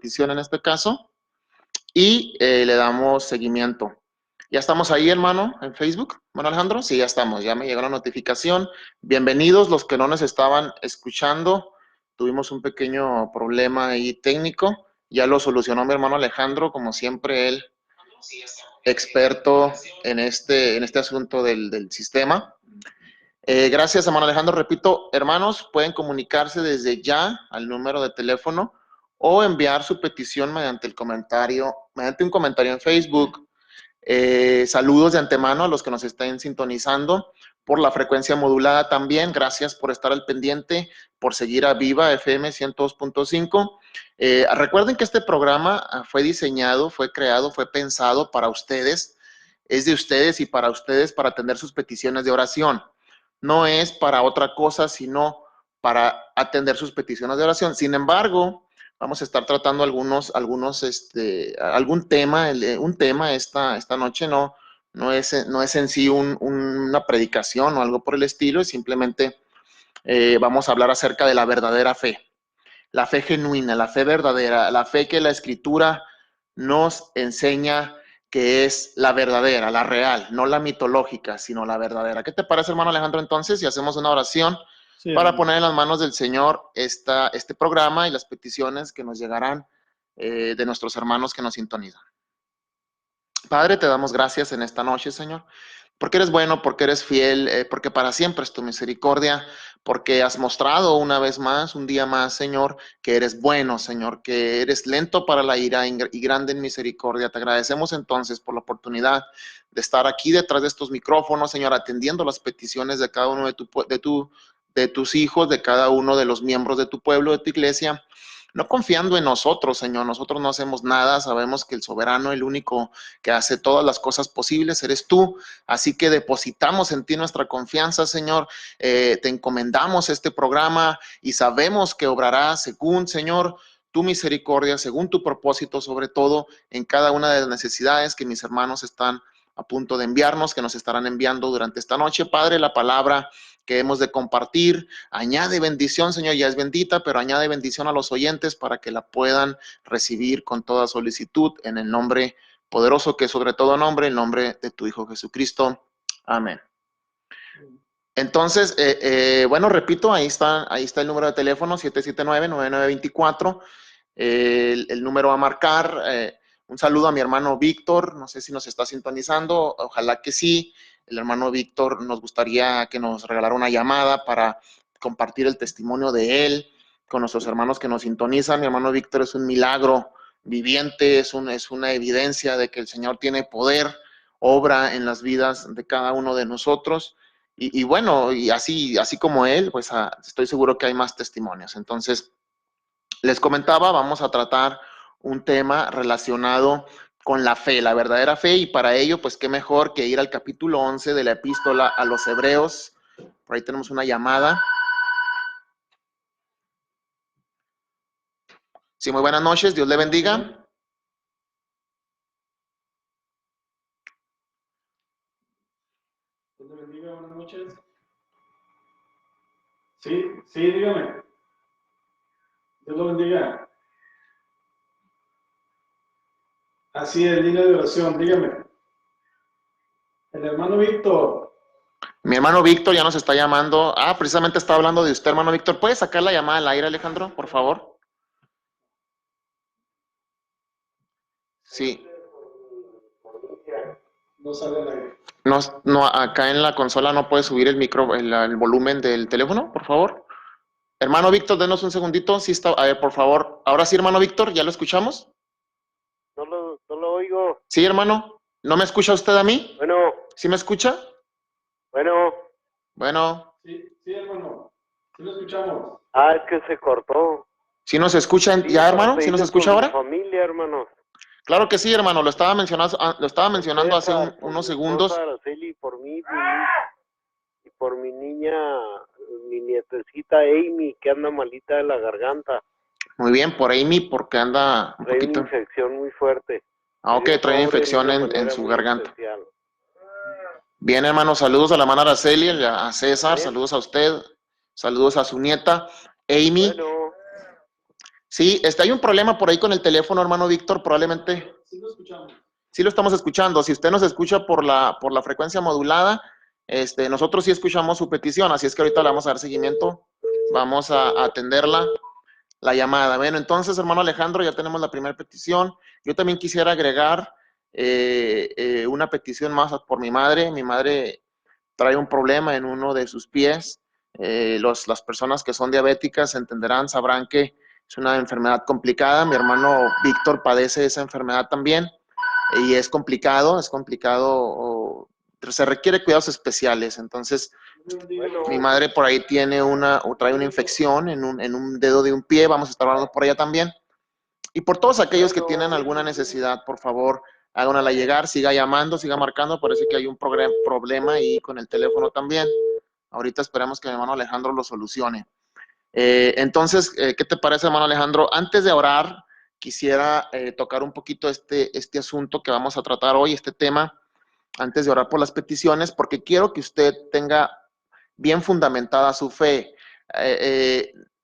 petición en este caso, y le damos seguimiento. ¿Ya estamos ahí, hermano, en Facebook? Bueno, Alejandro, sí, ya estamos, ya me llegó la notificación. Bienvenidos los que no nos estaban escuchando. Tuvimos un pequeño problema ahí técnico. Ya lo solucionó mi hermano Alejandro, como siempre, él experto en este asunto del sistema. Gracias, hermano Alejandro. Repito, hermanos, pueden comunicarse desde ya al número de teléfono o enviar su petición mediante un comentario en Facebook. Saludos de antemano a los que nos estén sintonizando por la frecuencia modulada también. Gracias por estar al pendiente, por seguir a Viva FM 102.5. Recuerden que este programa fue diseñado, fue creado, fue pensado para ustedes. Es de ustedes y para ustedes para atender sus peticiones de oración. No es para otra cosa, sino para atender sus peticiones de oración. Sin embargo, vamos a estar tratando algún tema, un tema esta noche. No es en sí una predicación o algo por el estilo, es simplemente vamos a hablar acerca de la verdadera fe, la fe genuina, la fe verdadera, la fe que la Escritura nos enseña que es la verdadera, la real, no la mitológica, sino la verdadera. ¿Qué te parece, hermano Alejandro, entonces, si hacemos una oración para poner en las manos del Señor este programa y las peticiones que nos llegarán de nuestros hermanos que nos sintonizan? Padre, te damos gracias en esta noche, Señor, porque eres bueno, porque eres fiel, porque para siempre es tu misericordia, porque has mostrado una vez más, un día más, Señor, que eres bueno, Señor, que eres lento para la ira y grande en misericordia. Te agradecemos entonces por la oportunidad de estar aquí detrás de estos micrófonos, Señor, atendiendo las peticiones de cada uno de tus hijos, de cada uno de los miembros de tu pueblo, de tu iglesia. No confiando en nosotros, Señor, nosotros no hacemos nada, sabemos que el soberano, el único que hace todas las cosas posibles, eres tú, así que depositamos en ti nuestra confianza, Señor, te encomendamos este programa y sabemos que obrará según, Señor, tu misericordia, según tu propósito, sobre todo en cada una de las necesidades que mis hermanos están a punto de enviarnos, que nos estarán enviando durante esta noche. Padre, la palabra que hemos de compartir, añade bendición, Señor, ya es bendita, pero añade bendición a los oyentes para que la puedan recibir con toda solicitud en el nombre poderoso que es sobre todo nombre, el nombre de tu Hijo Jesucristo. Amén. Entonces, bueno, repito, ahí está el número de teléfono, 779-9924, el número a marcar. Un saludo a mi hermano Víctor, no sé si nos está sintonizando, ojalá que sí. El hermano Víctor nos gustaría que nos regalara una llamada para compartir el testimonio de él con nuestros hermanos que nos sintonizan. Mi hermano Víctor es un milagro viviente, es una evidencia de que el Señor tiene poder, obra en las vidas de cada uno de nosotros. Y bueno, y así como él, pues estoy seguro que hay más testimonios. Entonces, les comentaba, vamos a tratar un tema relacionado con la fe, la verdadera fe, y para ello, pues qué mejor que ir al capítulo 11 de la epístola a los Hebreos. Por ahí tenemos una llamada. Sí, muy buenas noches, Dios le bendiga. Dios le bendiga, buenas noches. Sí, dígame. Dios lo bendiga. Así es, línea de oración, dígame. El hermano Víctor. Mi hermano Víctor ya nos está llamando. Precisamente está hablando de usted, hermano Víctor. ¿Puedes sacar la llamada al aire, Alejandro, por favor? Sí. No sale al aire. No, acá en la consola no puede subir el volumen del teléfono, por favor. Hermano Víctor, denos un segundito. Sí está, a ver, por favor. Ahora sí, hermano Víctor, ¿ya lo escuchamos? No lo oigo. Sí, hermano. ¿No me escucha usted a mí? Bueno. ¿Sí me escucha? Bueno. Sí, hermano. Sí lo escuchamos. Es que se cortó. ¿Sí nos escuchan ya, hermano? ¿Sí nos escucha ahora? Familia, hermano. Claro que sí, hermano. Lo estaba mencionando hace unos segundos. Araceli, por mí y por mi niña, mi nietecita Amy, que anda malita de la garganta. Muy bien, por Amy, porque anda un poquito... Trae una infección muy fuerte. Ok, trae infección en su garganta. Especial. Bien, hermano, saludos a la hermana Araceli, a César, saludos a usted, saludos a su nieta, Amy. Bueno. Sí, hay un problema por ahí con el teléfono, hermano Víctor, probablemente. Sí lo escuchamos. Sí lo estamos escuchando. Si usted nos escucha por la frecuencia modulada, nosotros sí escuchamos su petición, así es que ahorita le vamos a dar seguimiento, vamos a atenderla, la llamada. Bueno, entonces, hermano Alejandro, ya tenemos la primera petición. Yo también quisiera agregar una petición más por mi madre. Mi madre trae un problema en uno de sus pies. Las personas que son diabéticas entenderán, sabrán que es una enfermedad complicada. Mi hermano Víctor padece esa enfermedad también y es complicado, se requiere cuidados especiales. Entonces, Bueno, mi madre por ahí trae una infección en un dedo de un pie, vamos a estar hablando por ella también. Y por todos aquellos que tienen alguna necesidad, por favor, háganla llegar, siga llamando, siga marcando, parece que hay un problema ahí con el teléfono también. Ahorita esperamos que mi hermano Alejandro lo solucione. Entonces, ¿qué te parece, hermano Alejandro? Antes de orar, quisiera tocar un poquito este asunto que vamos a tratar hoy, este tema, antes de orar por las peticiones, porque quiero que usted tenga bien fundamentada su fe.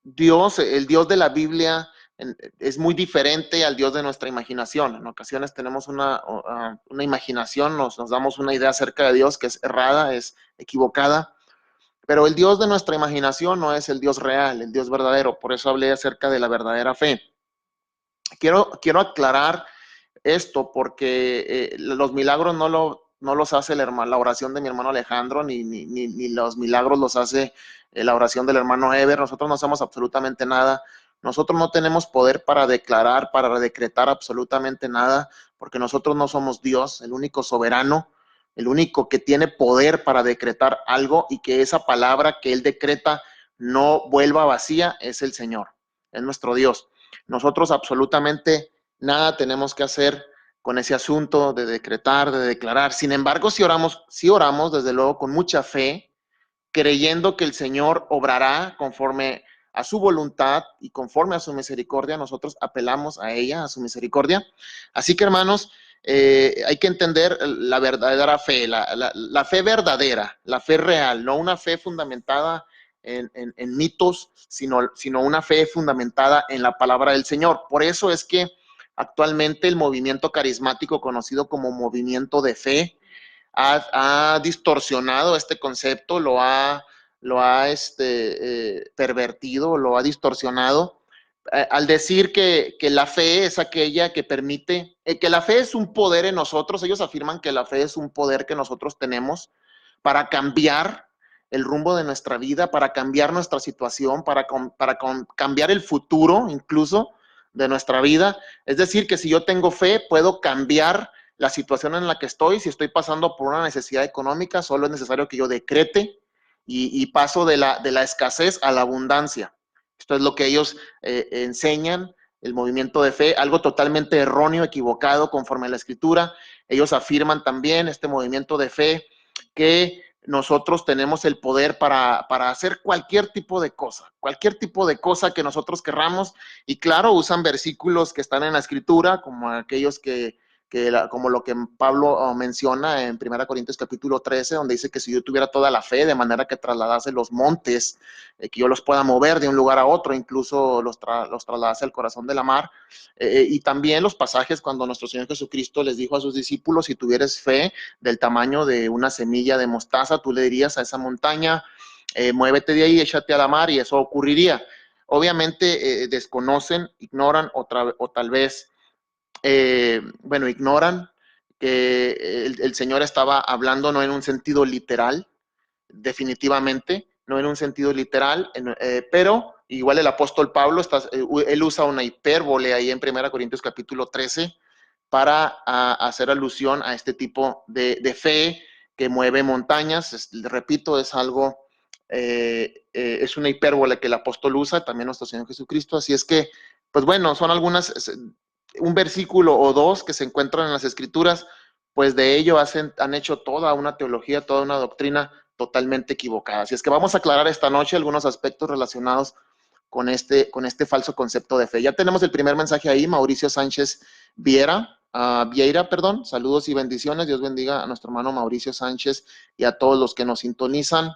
Dios, el Dios de la Biblia, es muy diferente al Dios de nuestra imaginación. En ocasiones tenemos una imaginación, nos damos una idea acerca de Dios que es errada, es equivocada. Pero el Dios de nuestra imaginación no es el Dios real, el Dios verdadero. Por eso hablé acerca de la verdadera fe. Quiero aclarar esto porque los milagros no los hace la oración de mi hermano Alejandro, ni los milagros los hace la oración del hermano Ever. Nosotros no hacemos absolutamente nada. Nosotros no tenemos poder para declarar, para decretar absolutamente nada, porque nosotros no somos Dios, el único soberano, el único que tiene poder para decretar algo y que esa palabra que Él decreta no vuelva vacía es el Señor, es nuestro Dios. Nosotros absolutamente nada tenemos que hacer con ese asunto de decretar, de declarar. Sin embargo, si oramos desde luego con mucha fe, creyendo que el Señor obrará conforme a su voluntad y conforme a su misericordia. Nosotros apelamos a ella, a su misericordia. Así que, hermanos, hay que entender la verdadera fe, la fe verdadera, la fe real, no una fe fundamentada en mitos, sino una fe fundamentada en la palabra del Señor. Por eso es que actualmente el movimiento carismático conocido como movimiento de fe ha distorsionado este concepto, lo ha pervertido, lo ha distorsionado, al decir que la fe es aquella que permite, que la fe es un poder en nosotros. Ellos afirman que la fe es un poder que nosotros tenemos para cambiar el rumbo de nuestra vida, para cambiar nuestra situación, para cambiar el futuro incluso de nuestra vida. Es decir, que si yo tengo fe, puedo cambiar la situación en la que estoy. Si estoy pasando por una necesidad económica, solo es necesario que yo decrete y paso de la escasez a la abundancia. Esto es lo que ellos enseñan, el movimiento de fe, algo totalmente erróneo, equivocado conforme a la escritura. Ellos afirman también, este movimiento de fe, que nosotros tenemos el poder para hacer cualquier tipo de cosa que nosotros querramos. Y claro, usan versículos que están en la escritura, como aquellos como lo que Pablo menciona en 1 Corintios capítulo 13, donde dice que si yo tuviera toda la fe, de manera que trasladase los montes, que yo los pueda mover de un lugar a otro, incluso los trasladase al corazón de la mar. Y también los pasajes cuando nuestro Señor Jesucristo les dijo a sus discípulos, si tuvieres fe del tamaño de una semilla de mostaza, tú le dirías a esa montaña, muévete de ahí, échate a la mar, y eso ocurriría. Obviamente desconocen, ignoran o tal vez ignoran que el Señor estaba hablando no en un sentido literal, definitivamente, no en un sentido literal, pero igual el apóstol Pablo, él usa una hipérbole ahí en 1 Corintios capítulo 13 para hacer alusión a este tipo de fe que mueve montañas. Repito, es algo, es una hipérbole que el apóstol usa, también nuestro Señor Jesucristo. Así es que, pues bueno, son un versículo o dos que se encuentran en las escrituras, pues de ello han hecho toda una teología, toda una doctrina totalmente equivocada. Así es que vamos a aclarar esta noche algunos aspectos relacionados con este falso concepto de fe. Ya tenemos el primer mensaje ahí, Mauricio Sánchez Vieira, perdón. Saludos y bendiciones. Dios bendiga a nuestro hermano Mauricio Sánchez y a todos los que nos sintonizan.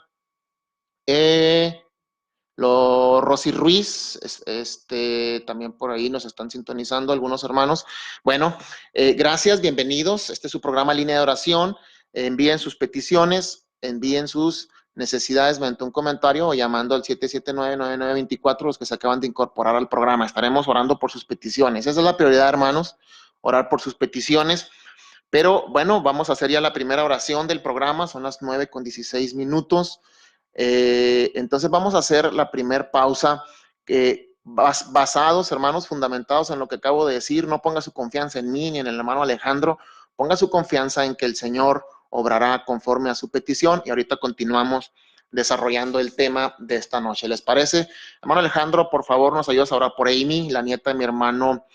Rosy Ruiz, también por ahí nos están sintonizando algunos hermanos. Bueno, gracias, bienvenidos. Este es su programa Línea de Oración. Envíen sus peticiones, envíen sus necesidades mediante un comentario o llamando al 779-9924, los que se acaban de incorporar al programa. Estaremos orando por sus peticiones. Esa es la prioridad, hermanos, orar por sus peticiones. Pero bueno, vamos a hacer ya la primera oración del programa. Son las 9:16. Entonces vamos a hacer la primera pausa, basados, hermanos, fundamentados en lo que acabo de decir. No ponga su confianza en mí ni en el hermano Alejandro, ponga su confianza en que el Señor obrará conforme a su petición, y ahorita continuamos desarrollando el tema de esta noche. ¿Les parece? Hermano Alejandro, por favor, nos ayudas a orar por Amy, la nieta de mi hermano,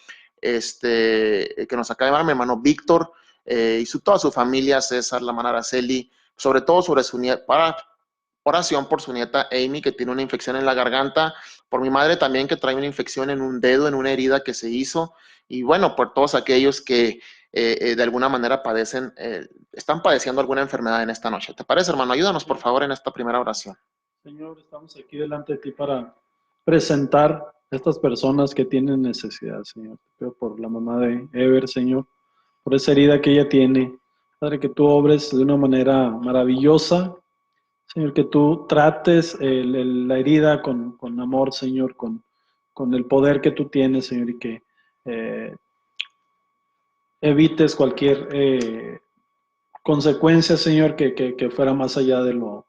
que nos acaba de llamar, mi hermano Víctor, y toda su familia, César, la hermana Araceli, sobre todo sobre su nieta, para oración por su nieta Amy, que tiene una infección en la garganta, por mi madre también, que trae una infección en un dedo, en una herida que se hizo, y bueno, por todos aquellos que de alguna manera están padeciendo alguna enfermedad en esta noche. ¿Te parece, hermano? Ayúdanos, por favor, en esta primera oración. Señor, estamos aquí delante de ti para presentar a estas personas que tienen necesidad, Señor. Te pido por la mamá de Ever, Señor, por esa herida que ella tiene. Padre, que tú obres de una manera maravillosa, Señor, que tú trates la herida con amor, Señor, con el poder que tú tienes, Señor, y que evites cualquier consecuencia, Señor, que fuera más allá de lo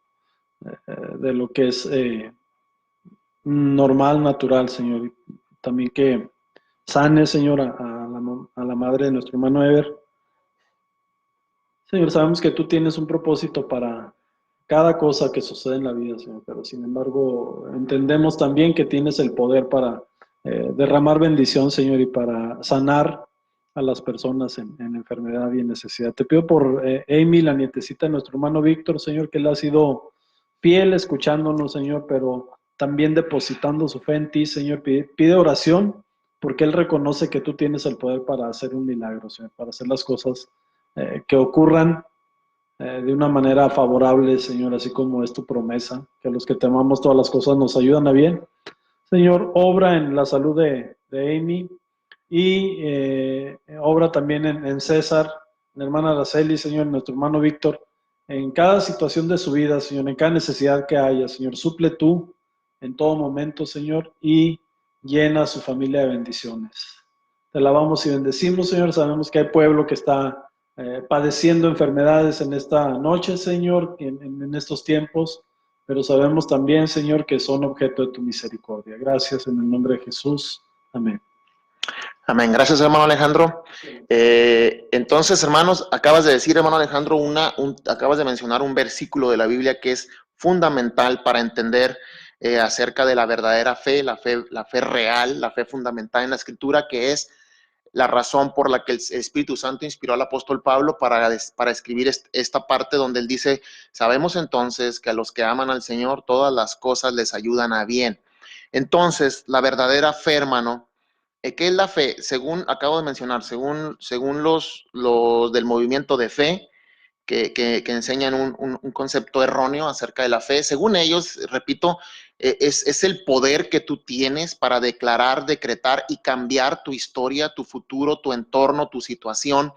que es normal, natural, Señor. Y también que sane, Señor, a la madre de nuestro hermano Ever. Señor, sabemos que tú tienes un propósito para cada cosa que sucede en la vida, Señor, pero sin embargo entendemos también que tienes el poder para derramar bendición, Señor, y para sanar a las personas en enfermedad y en necesidad. Te pido por Amy, la nietecita de nuestro hermano Víctor, Señor, que él ha sido fiel escuchándonos, Señor, pero también depositando su fe en ti, Señor. Pide oración porque él reconoce que tú tienes el poder para hacer un milagro, Señor, para hacer las cosas que ocurran de una manera favorable, Señor, así como es tu promesa, que a los que te amamos todas las cosas nos ayudan a bien. Señor, obra en la salud de Amy y obra también en César, la hermana Araceli, Señor, nuestro hermano Víctor, en cada situación de su vida, Señor, en cada necesidad que haya, Señor, suple tú en todo momento, Señor, y llena a su familia de bendiciones. Te alabamos y bendecimos, Señor. Sabemos que hay pueblo que está padeciendo enfermedades en esta noche, Señor, en estos tiempos, pero sabemos también, Señor, que son objeto de tu misericordia. Gracias en el nombre de Jesús. Amén. Amén. Gracias, hermano Alejandro. Entonces, hermanos, acabas de decir, hermano Alejandro, acabas de mencionar un versículo de la Biblia que es fundamental para entender acerca de la verdadera fe, la fe real, la fe fundamental en la Escritura, que es la razón por la que el Espíritu Santo inspiró al apóstol Pablo para escribir esta parte donde él dice: sabemos entonces que a los que aman al Señor todas las cosas les ayudan a bien. Entonces, la verdadera fe, hermano, ¿qué es la fe? Según acabo de mencionar, según los del movimiento de fe, que enseñan un concepto erróneo acerca de la fe. Según ellos, repito, es el poder que tú tienes para declarar, decretar y cambiar tu historia, tu futuro, tu entorno, tu situación,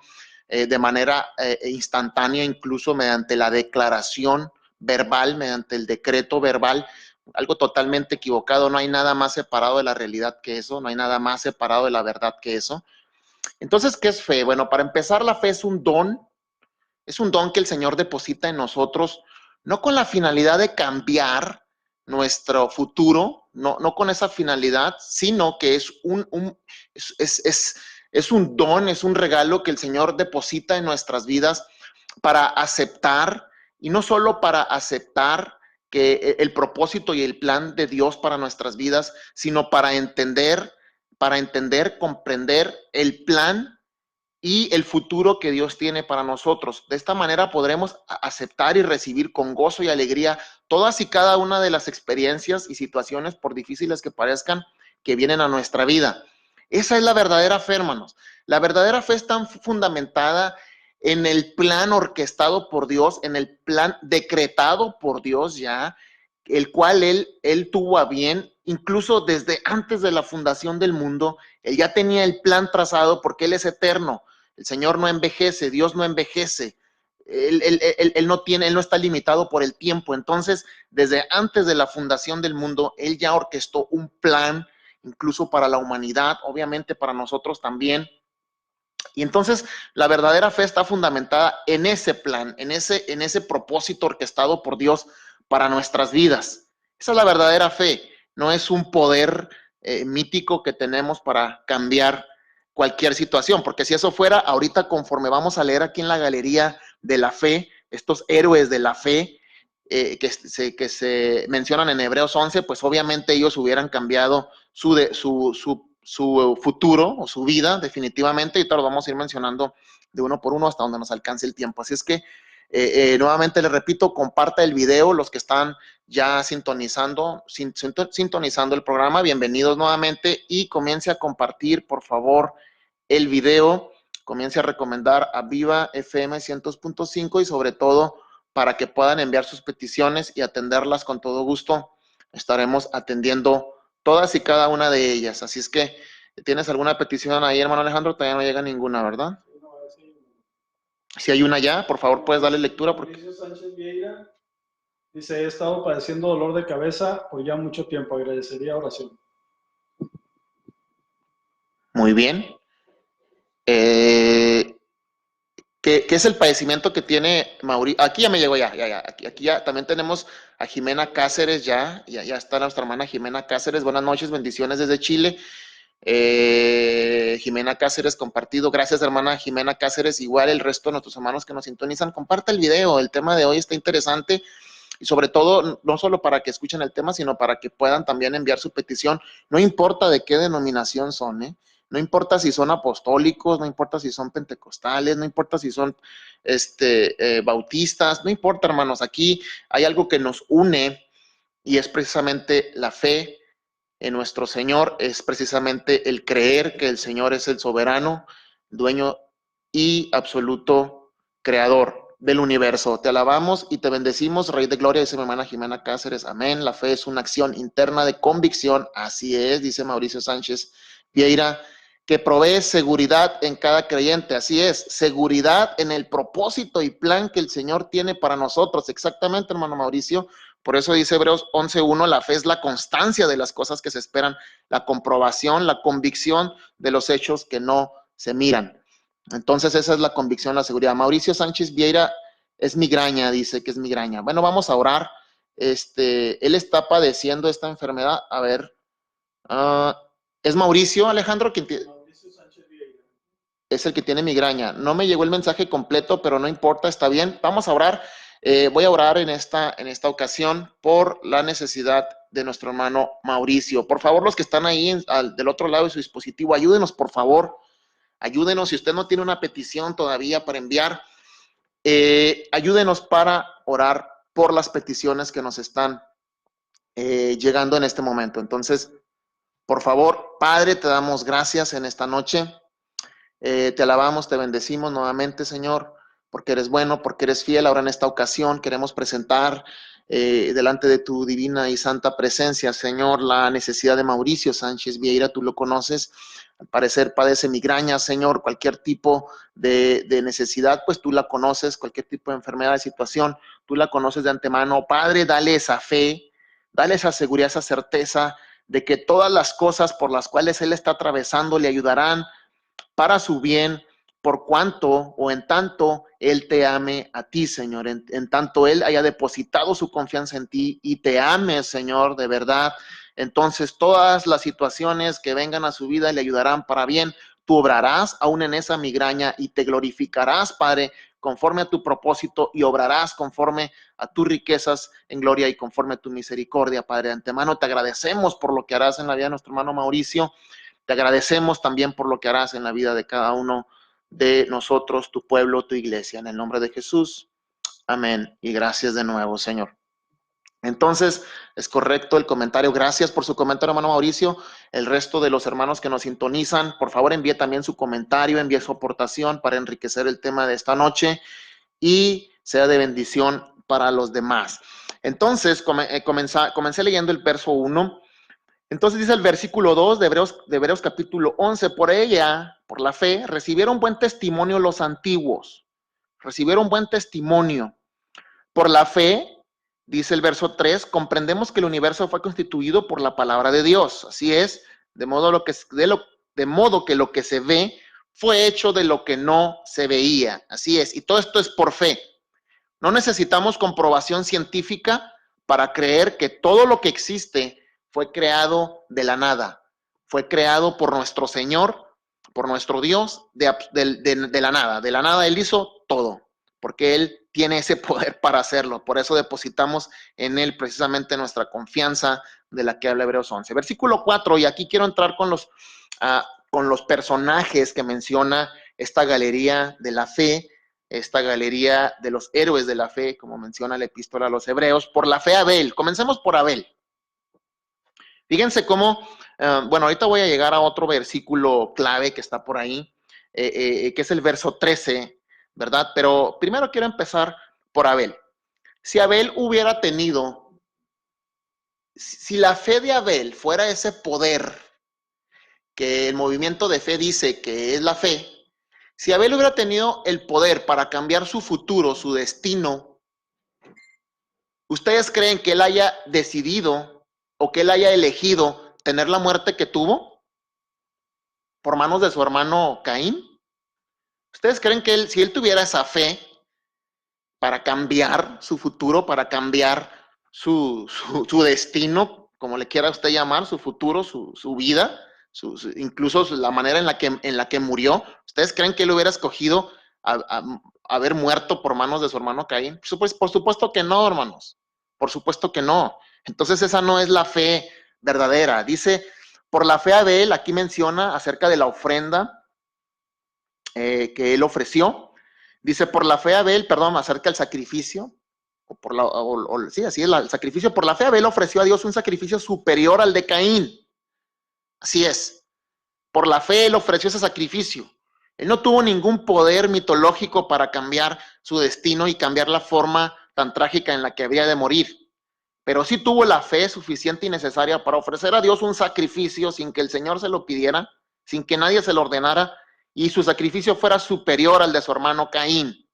de manera instantánea, incluso mediante la declaración verbal, mediante el decreto verbal. Algo totalmente equivocado. No hay nada más separado de la realidad que eso, no hay nada más separado de la verdad que eso. Entonces, ¿qué es fe? Bueno, para empezar, la fe es un don. Es un don que el Señor deposita en nosotros, no con la finalidad de cambiar nuestro futuro, no con esa finalidad, sino que es un don, es un regalo que el Señor deposita en nuestras vidas para aceptar, y no solo para aceptar que el propósito y el plan de Dios para nuestras vidas, sino para entender, comprender el plan y el futuro que Dios tiene para nosotros. De esta manera podremos aceptar y recibir con gozo y alegría todas y cada una de las experiencias y situaciones, por difíciles que parezcan, que vienen a nuestra vida. Esa es la verdadera fe, hermanos. La verdadera fe está fundamentada en el plan orquestado por Dios, en el plan decretado por Dios ya, el cual él tuvo a bien, incluso desde antes de la fundación del mundo, él ya tenía el plan trazado porque él es eterno. El Señor no envejece, Dios no envejece. Él no está limitado por el tiempo. Entonces, desde antes de la fundación del mundo, él ya orquestó un plan, incluso para la humanidad, obviamente para nosotros también. Y entonces la verdadera fe está fundamentada en ese plan, en ese propósito orquestado por Dios para nuestras vidas. Esa es la verdadera fe, no es un poder mítico que tenemos para cambiar cualquier situación, porque si eso fuera, ahorita conforme vamos a leer aquí en la galería de la fe, estos héroes de la fe que se mencionan en Hebreos 11, pues obviamente ellos hubieran cambiado su futuro o su vida definitivamente, y todo lo vamos a ir mencionando de uno por uno hasta donde nos alcance el tiempo. Así es que nuevamente les repito, comparta el video, los que están ya sintonizando el programa, bienvenidos nuevamente, y comience a compartir, por favor, el video, comience a recomendar a Viva FM 100.5 y sobre todo para que puedan enviar sus peticiones y atenderlas con todo gusto. Estaremos atendiendo todas y cada una de ellas. Así es que, ¿tienes alguna petición ahí, hermano Alejandro? Todavía no llega ninguna, ¿verdad? Si hay una ya, por favor, puedes darle lectura. Mauricio Sánchez Vieira dice: he estado padeciendo dolor de cabeza por ya mucho tiempo, agradecería oración. Muy bien. ¿Qué es el padecimiento que tiene Mauricio? Aquí ya me llegó, aquí ya también tenemos a Jimena Cáceres, ya está nuestra hermana Jimena Cáceres. Buenas noches, bendiciones desde Chile. Jimena Cáceres compartido, gracias hermana Jimena Cáceres. Igual el resto de nuestros hermanos que nos sintonizan, comparte el video, el tema de hoy está interesante y sobre todo no solo para que escuchen el tema, sino para que puedan también enviar su petición, no importa de qué denominación son, no importa si son apostólicos, no importa si son pentecostales, no importa si son bautistas, no importa, hermanos, aquí hay algo que nos une y es precisamente la fe en nuestro Señor, es precisamente el creer que el Señor es el soberano, dueño y absoluto creador del universo. Te alabamos y te bendecimos, Rey de Gloria, dice mi hermana Jimena Cáceres, amén. La fe es una acción interna de convicción, así es, dice Mauricio Sánchez Vieira, que provee seguridad en cada creyente, así es, seguridad en el propósito y plan que el Señor tiene para nosotros, exactamente, hermano Mauricio. Por eso dice Hebreos 11:1, la fe es la constancia de las cosas que se esperan, la comprobación, la convicción de los hechos que no se miran. Entonces esa es la convicción, la seguridad. Mauricio Sánchez Vieira es migraña, dice que es migraña. Bueno, vamos a orar. Él está padeciendo esta enfermedad. A ver, ¿es Mauricio, Alejandro? Mauricio Sánchez Vieira es el que tiene migraña. No me llegó el mensaje completo, pero no importa, está bien. Vamos a orar. Voy a orar en esta ocasión por la necesidad de nuestro hermano Mauricio. Por favor, los que están ahí del otro lado de su dispositivo, ayúdenos, por favor. Ayúdenos. Si usted no tiene una petición todavía para enviar, ayúdenos para orar por las peticiones que nos están llegando en este momento. Entonces, por favor, Padre, te damos gracias en esta noche. Te alabamos, te bendecimos nuevamente, Señor, porque eres bueno, porque eres fiel. Ahora en esta ocasión queremos presentar delante de tu divina y santa presencia, Señor, la necesidad de Mauricio Sánchez Vieira. Tú lo conoces, al parecer padece migraña, Señor, cualquier tipo de necesidad, pues tú la conoces, cualquier tipo de enfermedad, de situación, tú la conoces de antemano. Padre, dale esa fe, dale esa seguridad, esa certeza de que todas las cosas por las cuales él está atravesando le ayudarán para su bien, por cuanto o en tanto él te ame a ti, Señor, en tanto él haya depositado su confianza en ti y te ame, Señor, de verdad. Entonces todas las situaciones que vengan a su vida le ayudarán para bien. Tú obrarás aún en esa migraña y te glorificarás, Padre, conforme a tu propósito, y obrarás conforme a tus riquezas en gloria y conforme a tu misericordia, Padre. De antemano te agradecemos por lo que harás en la vida de nuestro hermano Mauricio. Te agradecemos también por lo que harás en la vida de cada uno de nosotros, tu pueblo, tu iglesia. En el nombre de Jesús, amén. Y gracias de nuevo, Señor. Entonces, es correcto el comentario. Gracias por su comentario, hermano Mauricio. El resto de los hermanos que nos sintonizan, por favor, envíe también su comentario, envíe su aportación para enriquecer el tema de esta noche y sea de bendición para los demás. Entonces, comencé leyendo el verso 1. Entonces dice el versículo 2 de Hebreos capítulo 11, por ella, por la fe, recibieron buen testimonio los antiguos. Recibieron buen testimonio. Por la fe, dice el verso 3, comprendemos que el universo fue constituido por la palabra de Dios. Así es, de modo que lo que se ve fue hecho de lo que no se veía. Así es, y todo esto es por fe. No necesitamos comprobación científica para creer que todo lo que existe fue creado de la nada. Fue creado por nuestro Señor, por nuestro Dios, de la nada. De la nada Él hizo todo, porque Él tiene ese poder para hacerlo. Por eso depositamos en Él precisamente nuestra confianza de la que habla Hebreos 11. Versículo 4, y aquí quiero entrar con los personajes que menciona esta galería de la fe, esta galería de los héroes de la fe, como menciona la epístola a los Hebreos. Por la fe Abel. Comencemos por Abel. Fíjense cómo, bueno, ahorita voy a llegar a otro versículo clave que está por ahí, que es el verso 13, ¿verdad? Pero primero quiero empezar por Abel. Si Abel hubiera tenido, si la fe de Abel fuera ese poder que el movimiento de fe dice que es la fe, si Abel hubiera tenido el poder para cambiar su futuro, su destino, ¿ustedes creen que él haya decidido o que él haya elegido tener la muerte que tuvo por manos de su hermano Caín? ¿Ustedes creen que si él tuviera esa fe para cambiar su futuro, para cambiar su destino, como le quiera usted llamar, su futuro, su vida, incluso la manera en la que murió, ¿ustedes creen que él hubiera escogido haber muerto por manos de su hermano Caín? Pues, por supuesto que no, hermanos. Por supuesto que no. Entonces esa no es la fe verdadera. Dice, por la fe Abel, aquí menciona acerca de la ofrenda que él ofreció. Dice, por la fe Abel, perdón, acerca del sacrificio, sí, así es, el sacrificio. Por la fe Abel ofreció a Dios un sacrificio superior al de Caín. Así es. Por la fe él ofreció ese sacrificio. Él no tuvo ningún poder mitológico para cambiar su destino y cambiar la forma tan trágica en la que había de morir. Pero sí tuvo la fe suficiente y necesaria para ofrecer a Dios un sacrificio sin que el Señor se lo pidiera, sin que nadie se lo ordenara, y su sacrificio fuera superior al de su hermano Caín.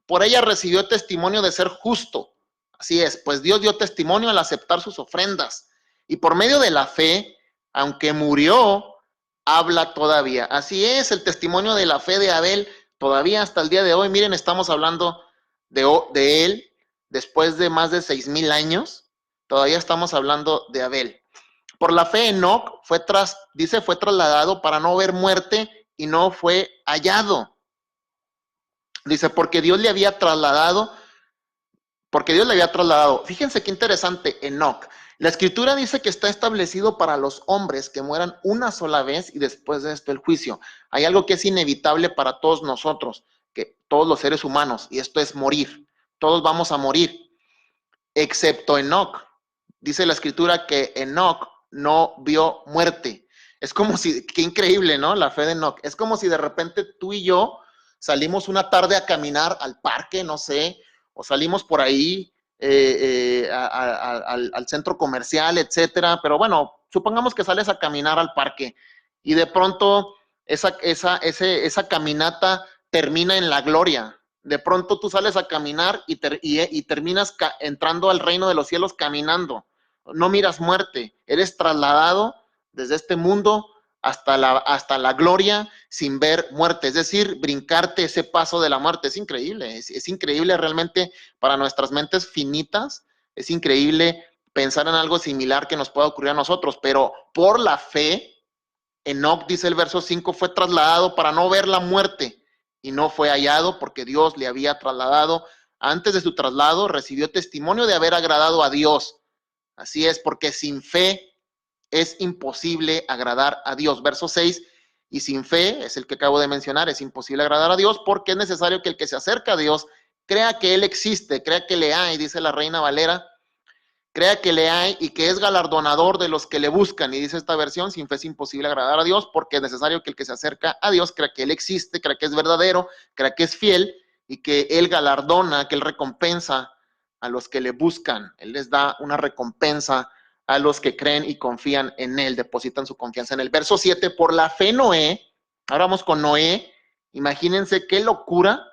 Por ella recibió testimonio de ser justo. Así es, pues Dios dio testimonio al aceptar sus ofrendas. Y por medio de la fe, aunque murió, habla todavía. Así es, el testimonio de la fe de Abel, todavía hasta el día de hoy. Miren, estamos hablando de él después de más de 6,000 años. Todavía estamos hablando de Abel. Por la fe Enoc fue trasladado para no ver muerte y no fue hallado. Dice, porque Dios le había trasladado. Fíjense qué interesante, Enoc. La escritura dice que está establecido para los hombres que mueran una sola vez y después de esto el juicio. Hay algo que es inevitable para todos nosotros, que todos los seres humanos, y esto es morir. Todos vamos a morir, excepto Enoc. Dice la escritura que Enoc no vio muerte. Es como si, qué increíble, ¿no? La fe de Enoc. Es como si de repente tú y yo salimos una tarde a caminar al parque, no sé, o salimos por ahí al centro comercial, etcétera. Pero bueno, supongamos que sales a caminar al parque y de pronto esa caminata termina en la gloria. De pronto tú sales a caminar y terminas entrando al reino de los cielos caminando. No miras muerte, eres trasladado desde este mundo hasta la gloria sin ver muerte, es decir, brincarte ese paso de la muerte. Es increíble, es increíble realmente para nuestras mentes finitas, es increíble pensar en algo similar que nos pueda ocurrir a nosotros, pero por la fe, Enoc, dice el verso 5, fue trasladado para no ver la muerte y no fue hallado porque Dios le había trasladado. Antes de su traslado recibió testimonio de haber agradado a Dios. Así es, porque sin fe es imposible agradar a Dios. Verso 6, y sin fe, es el que acabo de mencionar, es imposible agradar a Dios porque es necesario que el que se acerca a Dios crea que Él existe, crea que le hay, dice la Reina Valera, crea que le hay y que es galardonador de los que le buscan. Y dice esta versión, sin fe es imposible agradar a Dios porque es necesario que el que se acerca a Dios crea que Él existe, crea que es verdadero, crea que es fiel y que Él galardona, que Él recompensa a los que le buscan. Él les da una recompensa a los que creen y confían en Él, depositan su confianza en Él. Verso 7, por la fe Noé, ahora vamos con Noé, imagínense qué locura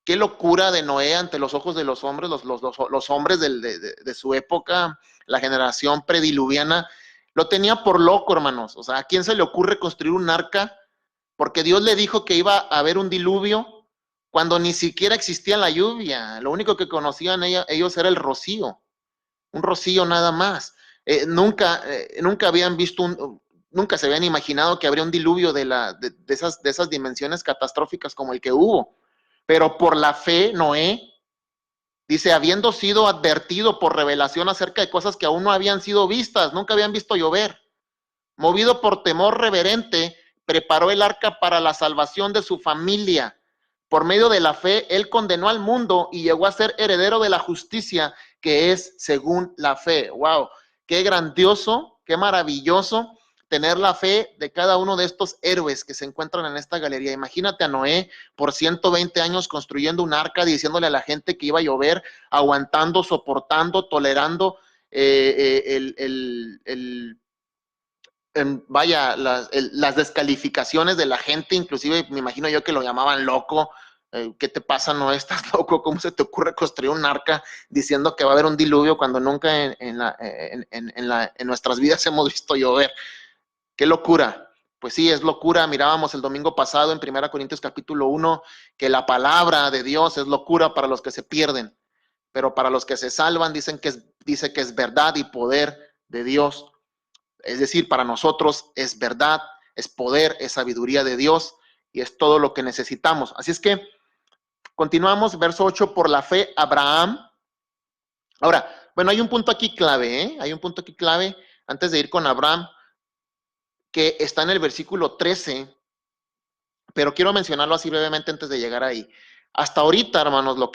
de Noé ante los ojos de los hombres, los hombres de su época, la generación prediluviana, lo tenía por loco, hermanos. O sea, ¿a quién se le ocurre construir un arca? Porque Dios le dijo que iba a haber un diluvio cuando ni siquiera existía la lluvia. Lo único que conocían ellos era el rocío, un rocío nada más. Nunca habían visto nunca se habían imaginado que habría un diluvio de esas dimensiones catastróficas como el que hubo. Pero por la fe, Noé, dice, habiendo sido advertido por revelación acerca de cosas que aún no habían sido vistas, nunca habían visto llover, movido por temor reverente, preparó el arca para la salvación de su familia. Por medio de la fe, él condenó al mundo y llegó a ser heredero de la justicia que es según la fe. ¡Wow! Qué grandioso, qué maravilloso tener la fe de cada uno de estos héroes que se encuentran en esta galería. Imagínate a Noé por 120 años construyendo un arca, diciéndole a la gente que iba a llover, aguantando, soportando, tolerando las descalificaciones de la gente, inclusive me imagino yo que lo llamaban loco. ¿Qué te pasa? ¿No estás loco? ¿Cómo se te ocurre construir un arca diciendo que va a haber un diluvio cuando nunca en nuestras vidas hemos visto llover? ¡Qué locura! Pues sí, es locura. Mirábamos el domingo pasado en 1 Corintios capítulo 1 que la palabra de Dios es locura para los que se pierden, pero para los que se salvan dice que es verdad y poder de Dios. Es decir, para nosotros es verdad, es poder, es sabiduría de Dios y es todo lo que necesitamos. Así es que continuamos, verso 8, por la fe Abraham. Ahora, bueno, hay un punto aquí clave, ¿eh? Hay un punto aquí clave antes de ir con Abraham, que está en el versículo 13, pero quiero mencionarlo así brevemente antes de llegar ahí. Hasta ahorita, hermanos, lo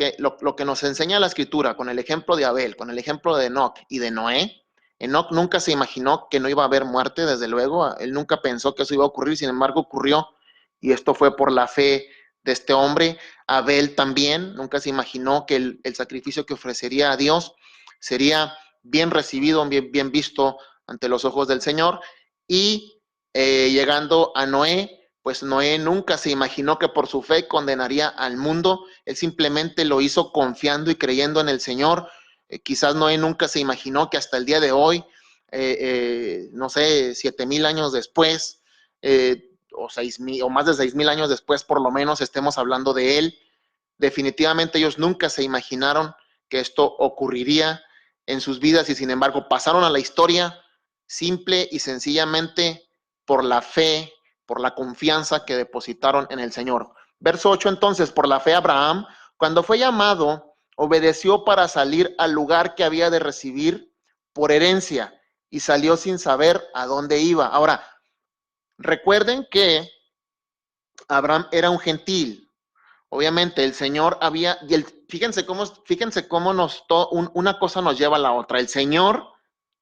que nos enseña la Escritura con el ejemplo de Abel, con el ejemplo de Enoc y de Noé, Enoc nunca se imaginó que no iba a haber muerte, desde luego, él nunca pensó que eso iba a ocurrir, sin embargo ocurrió, y esto fue por la fe de este hombre. Abel también nunca se imaginó que el sacrificio que ofrecería a Dios sería bien recibido, bien visto ante los ojos del Señor. Y llegando a Noé, pues Noé nunca se imaginó que por su fe condenaría al mundo. Él simplemente lo hizo confiando y creyendo en el Señor. Quizás Noé nunca se imaginó que hasta el día de hoy, no sé, 7,000 años después, o 6,000 o más de 6,000 años después, por lo menos, estemos hablando de él. Definitivamente ellos nunca se imaginaron que esto ocurriría en sus vidas y sin embargo pasaron a la historia simple y sencillamente por la fe, por la confianza que depositaron en el Señor. Verso 8 entonces, por la fe Abraham, cuando fue llamado, obedeció para salir al lugar que había de recibir por herencia y salió sin saber a dónde iba. Ahora, recuerden que Abraham era un gentil. Obviamente el Señor había, fíjense cómo una cosa nos lleva a la otra. El Señor,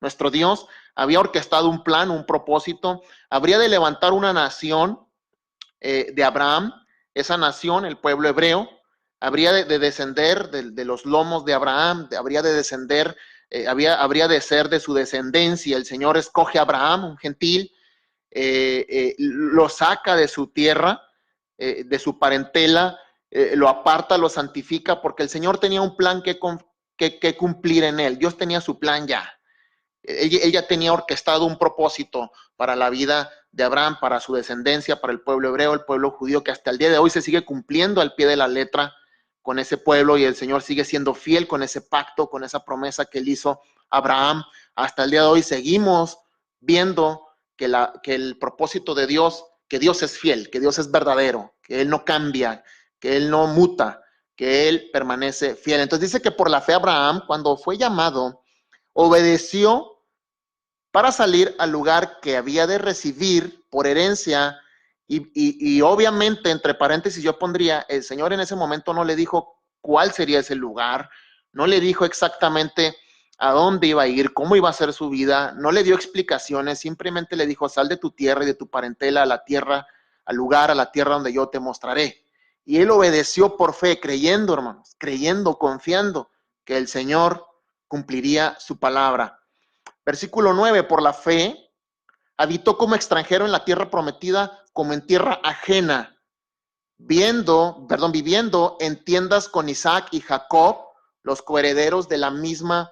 nuestro Dios, había orquestado un plan, un propósito, habría de levantar una nación de Abraham, esa nación, el pueblo hebreo, habría de descender de los lomos de Abraham, habría de descender, habría de ser de su descendencia. El Señor escoge a Abraham, un gentil, lo saca de su tierra, de su parentela, lo aparta, lo santifica, porque el Señor tenía un plan que cumplir en él. Dios tenía su plan ya. Él ya tenía orquestado un propósito para la vida de Abraham, para su descendencia, para el pueblo hebreo, el pueblo judío, que hasta el día de hoy se sigue cumpliendo al pie de la letra con ese pueblo, y el Señor sigue siendo fiel con ese pacto, con esa promesa que él hizo a Abraham. Hasta el día de hoy seguimos viendo que el propósito de Dios, que Dios es fiel, que Dios es verdadero, que Él no cambia, que Él no muta, que Él permanece fiel. Entonces dice que por la fe Abraham, cuando fue llamado, obedeció para salir al lugar que había de recibir por herencia. Y obviamente, entre paréntesis, yo pondría, el Señor en ese momento no le dijo cuál sería ese lugar, no le dijo exactamente a dónde iba a ir, cómo iba a ser su vida, no le dio explicaciones, simplemente le dijo, sal de tu tierra y de tu parentela a la tierra, al lugar, a la tierra donde yo te mostraré. Y él obedeció por fe, creyendo, hermanos, creyendo, confiando que el Señor cumpliría su palabra. Versículo 9, por la fe, habitó como extranjero en la tierra prometida, como en tierra ajena, viviendo en tiendas con Isaac y Jacob, los coherederos de la misma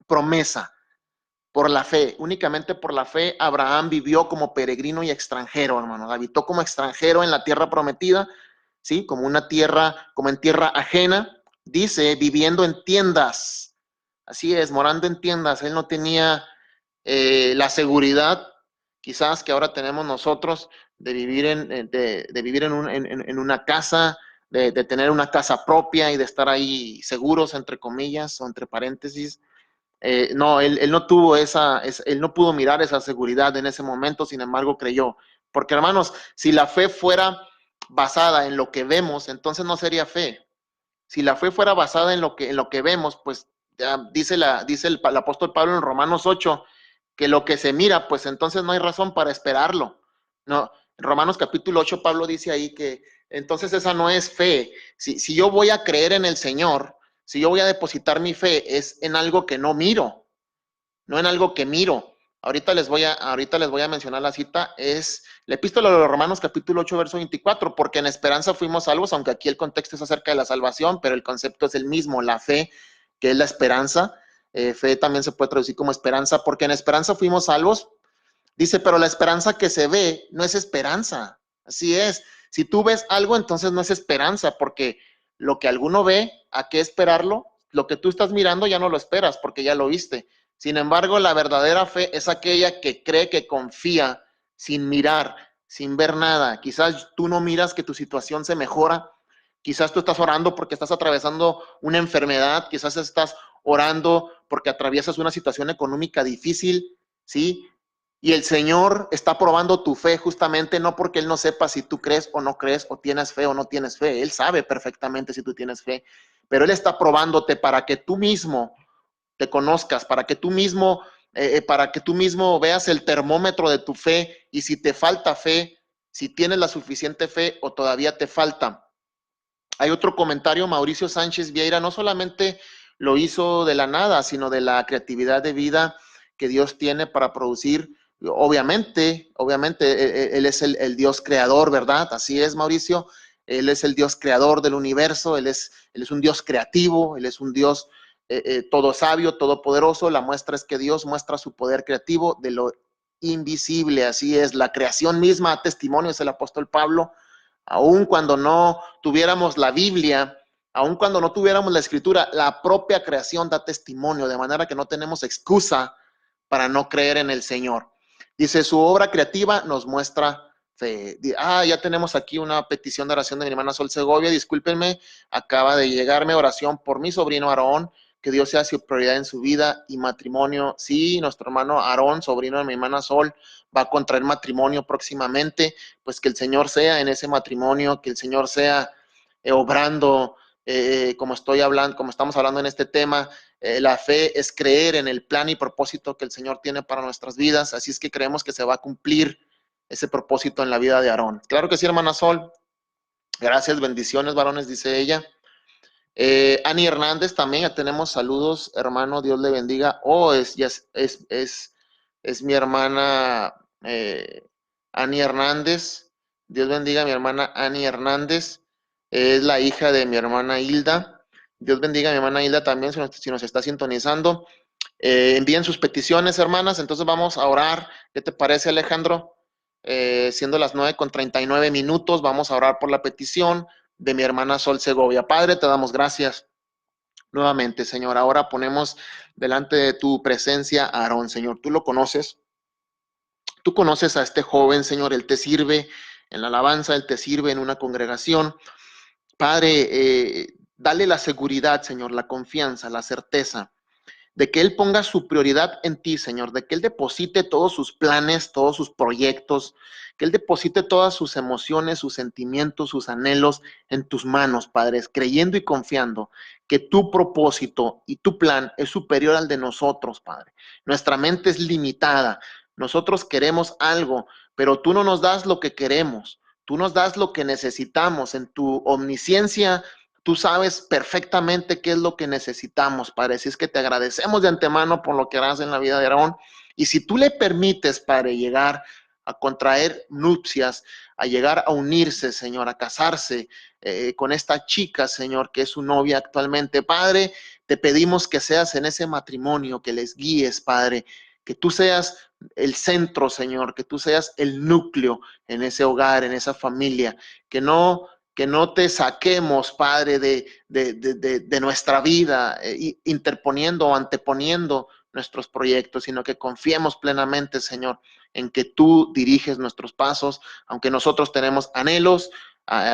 promesa. Por la fe, únicamente por la fe, Abraham vivió como peregrino y extranjero, hermano. Habitó como extranjero en la tierra prometida, ¿sí? Como una tierra, como en tierra ajena. Dice, viviendo en tiendas. Así es, morando en tiendas. Él no tenía la seguridad, quizás que ahora tenemos nosotros, de vivir en una casa, de tener una casa propia y de estar ahí seguros, entre comillas, o entre paréntesis. No, él no tuvo él no pudo mirar esa seguridad en ese momento, sin embargo creyó. Porque hermanos, si la fe fuera basada en lo que vemos, entonces no sería fe. Si la fe fuera basada en lo que vemos, pues ya dice el apóstol Pablo en Romanos 8, que lo que se mira, pues entonces no hay razón para esperarlo. No, en Romanos capítulo 8, Pablo dice ahí que entonces esa no es fe. Si yo voy a creer en el Señor, si yo voy a depositar mi fe, es en algo que no miro, no en algo que miro. Ahorita les voy a mencionar la cita, es la epístola de los Romanos capítulo 8, verso 24, porque en esperanza fuimos salvos, aunque aquí el contexto es acerca de la salvación, pero el concepto es el mismo, la fe, que es la esperanza. Fe también se puede traducir como esperanza, porque en esperanza fuimos salvos. Dice, pero la esperanza que se ve no es esperanza. Así es. Si tú ves algo, entonces no es esperanza, porque lo que alguno ve, ¿a qué esperarlo? Lo que tú estás mirando ya no lo esperas, porque ya lo viste. Sin embargo, la verdadera fe es aquella que cree, que confía, sin mirar, sin ver nada. Quizás tú no miras que tu situación se mejora. Quizás tú estás orando porque estás atravesando una enfermedad. Quizás estás orando porque atraviesas una situación económica difícil, ¿sí? Y el Señor está probando tu fe justamente no porque Él no sepa si tú crees o no crees, o tienes fe o no tienes fe. Él sabe perfectamente si tú tienes fe, pero Él está probándote para que tú mismo te conozcas, para que tú mismo veas el termómetro de tu fe y si te falta fe, si tienes la suficiente fe o todavía te falta. Hay otro comentario, Mauricio Sánchez Vieira no solamente lo hizo de la nada, sino de la creatividad de vida que Dios tiene para producir. Obviamente, Él es el Dios creador, ¿verdad? Así es, Mauricio. Él es el Dios creador del universo, Él es un Dios creativo, Él es un Dios todo sabio, todopoderoso. La muestra es que Dios muestra su poder creativo de lo invisible, así es. La creación misma, testimonio, es el apóstol Pablo. Aun cuando no tuviéramos la Biblia, aun cuando no tuviéramos la Escritura, la propia creación da testimonio, de manera que no tenemos excusa para no creer en el Señor. Dice, su obra creativa nos muestra fe. Ya tenemos aquí una petición de oración de mi hermana Sol Segovia. Discúlpenme, acaba de llegarme oración por mi sobrino Aarón, que Dios sea su prioridad en su vida y matrimonio. Sí, nuestro hermano Aarón, sobrino de mi hermana Sol, va a contraer matrimonio próximamente. Pues que el Señor sea en ese matrimonio, que el Señor sea obrando, como estamos hablando en este tema. La fe es creer en el plan y propósito que el Señor tiene para nuestras vidas, así es que creemos que se va a cumplir ese propósito en la vida de Aarón. Claro que sí, hermana Sol. Gracias, bendiciones, varones, dice ella. Ani Hernández también, ya tenemos saludos, hermano, Dios le bendiga. Es mi hermana Ani Hernández. Dios bendiga a mi hermana Ani Hernández. Es la hija de mi hermana Hilda. Dios bendiga a mi hermana Hilda también, si nos está sintonizando. Envíen sus peticiones, hermanas. Entonces vamos a orar. ¿Qué te parece, Alejandro? Siendo las 9:39, vamos a orar por la petición de mi hermana Sol Segovia. Padre, te damos gracias nuevamente, Señor. Ahora ponemos delante de tu presencia a Aarón, Señor. Tú lo conoces. Tú conoces a este joven, Señor. Él te sirve en la alabanza, él te sirve en una congregación. Padre, dale la seguridad, Señor, la confianza, la certeza de que Él ponga su prioridad en ti, Señor, de que Él deposite todos sus planes, todos sus proyectos, que Él deposite todas sus emociones, sus sentimientos, sus anhelos en tus manos, Padre, creyendo y confiando que tu propósito y tu plan es superior al de nosotros, Padre. Nuestra mente es limitada, nosotros queremos algo, pero tú no nos das lo que queremos, tú nos das lo que necesitamos en tu omnisciencia. Tú sabes perfectamente qué es lo que necesitamos, Padre. Así es que te agradecemos de antemano por lo que harás en la vida de Aarón. Y si tú le permites, Padre, llegar a contraer nupcias, a llegar a unirse, Señor, a casarse con esta chica, Señor, que es su novia actualmente, Padre, te pedimos que seas en ese matrimonio, que les guíes, Padre, que tú seas el centro, Señor, que tú seas el núcleo en ese hogar, en esa familia, que no te saquemos, Padre, de nuestra vida, interponiendo o anteponiendo nuestros proyectos, sino que confiemos plenamente, Señor, en que tú diriges nuestros pasos, aunque nosotros tenemos anhelos,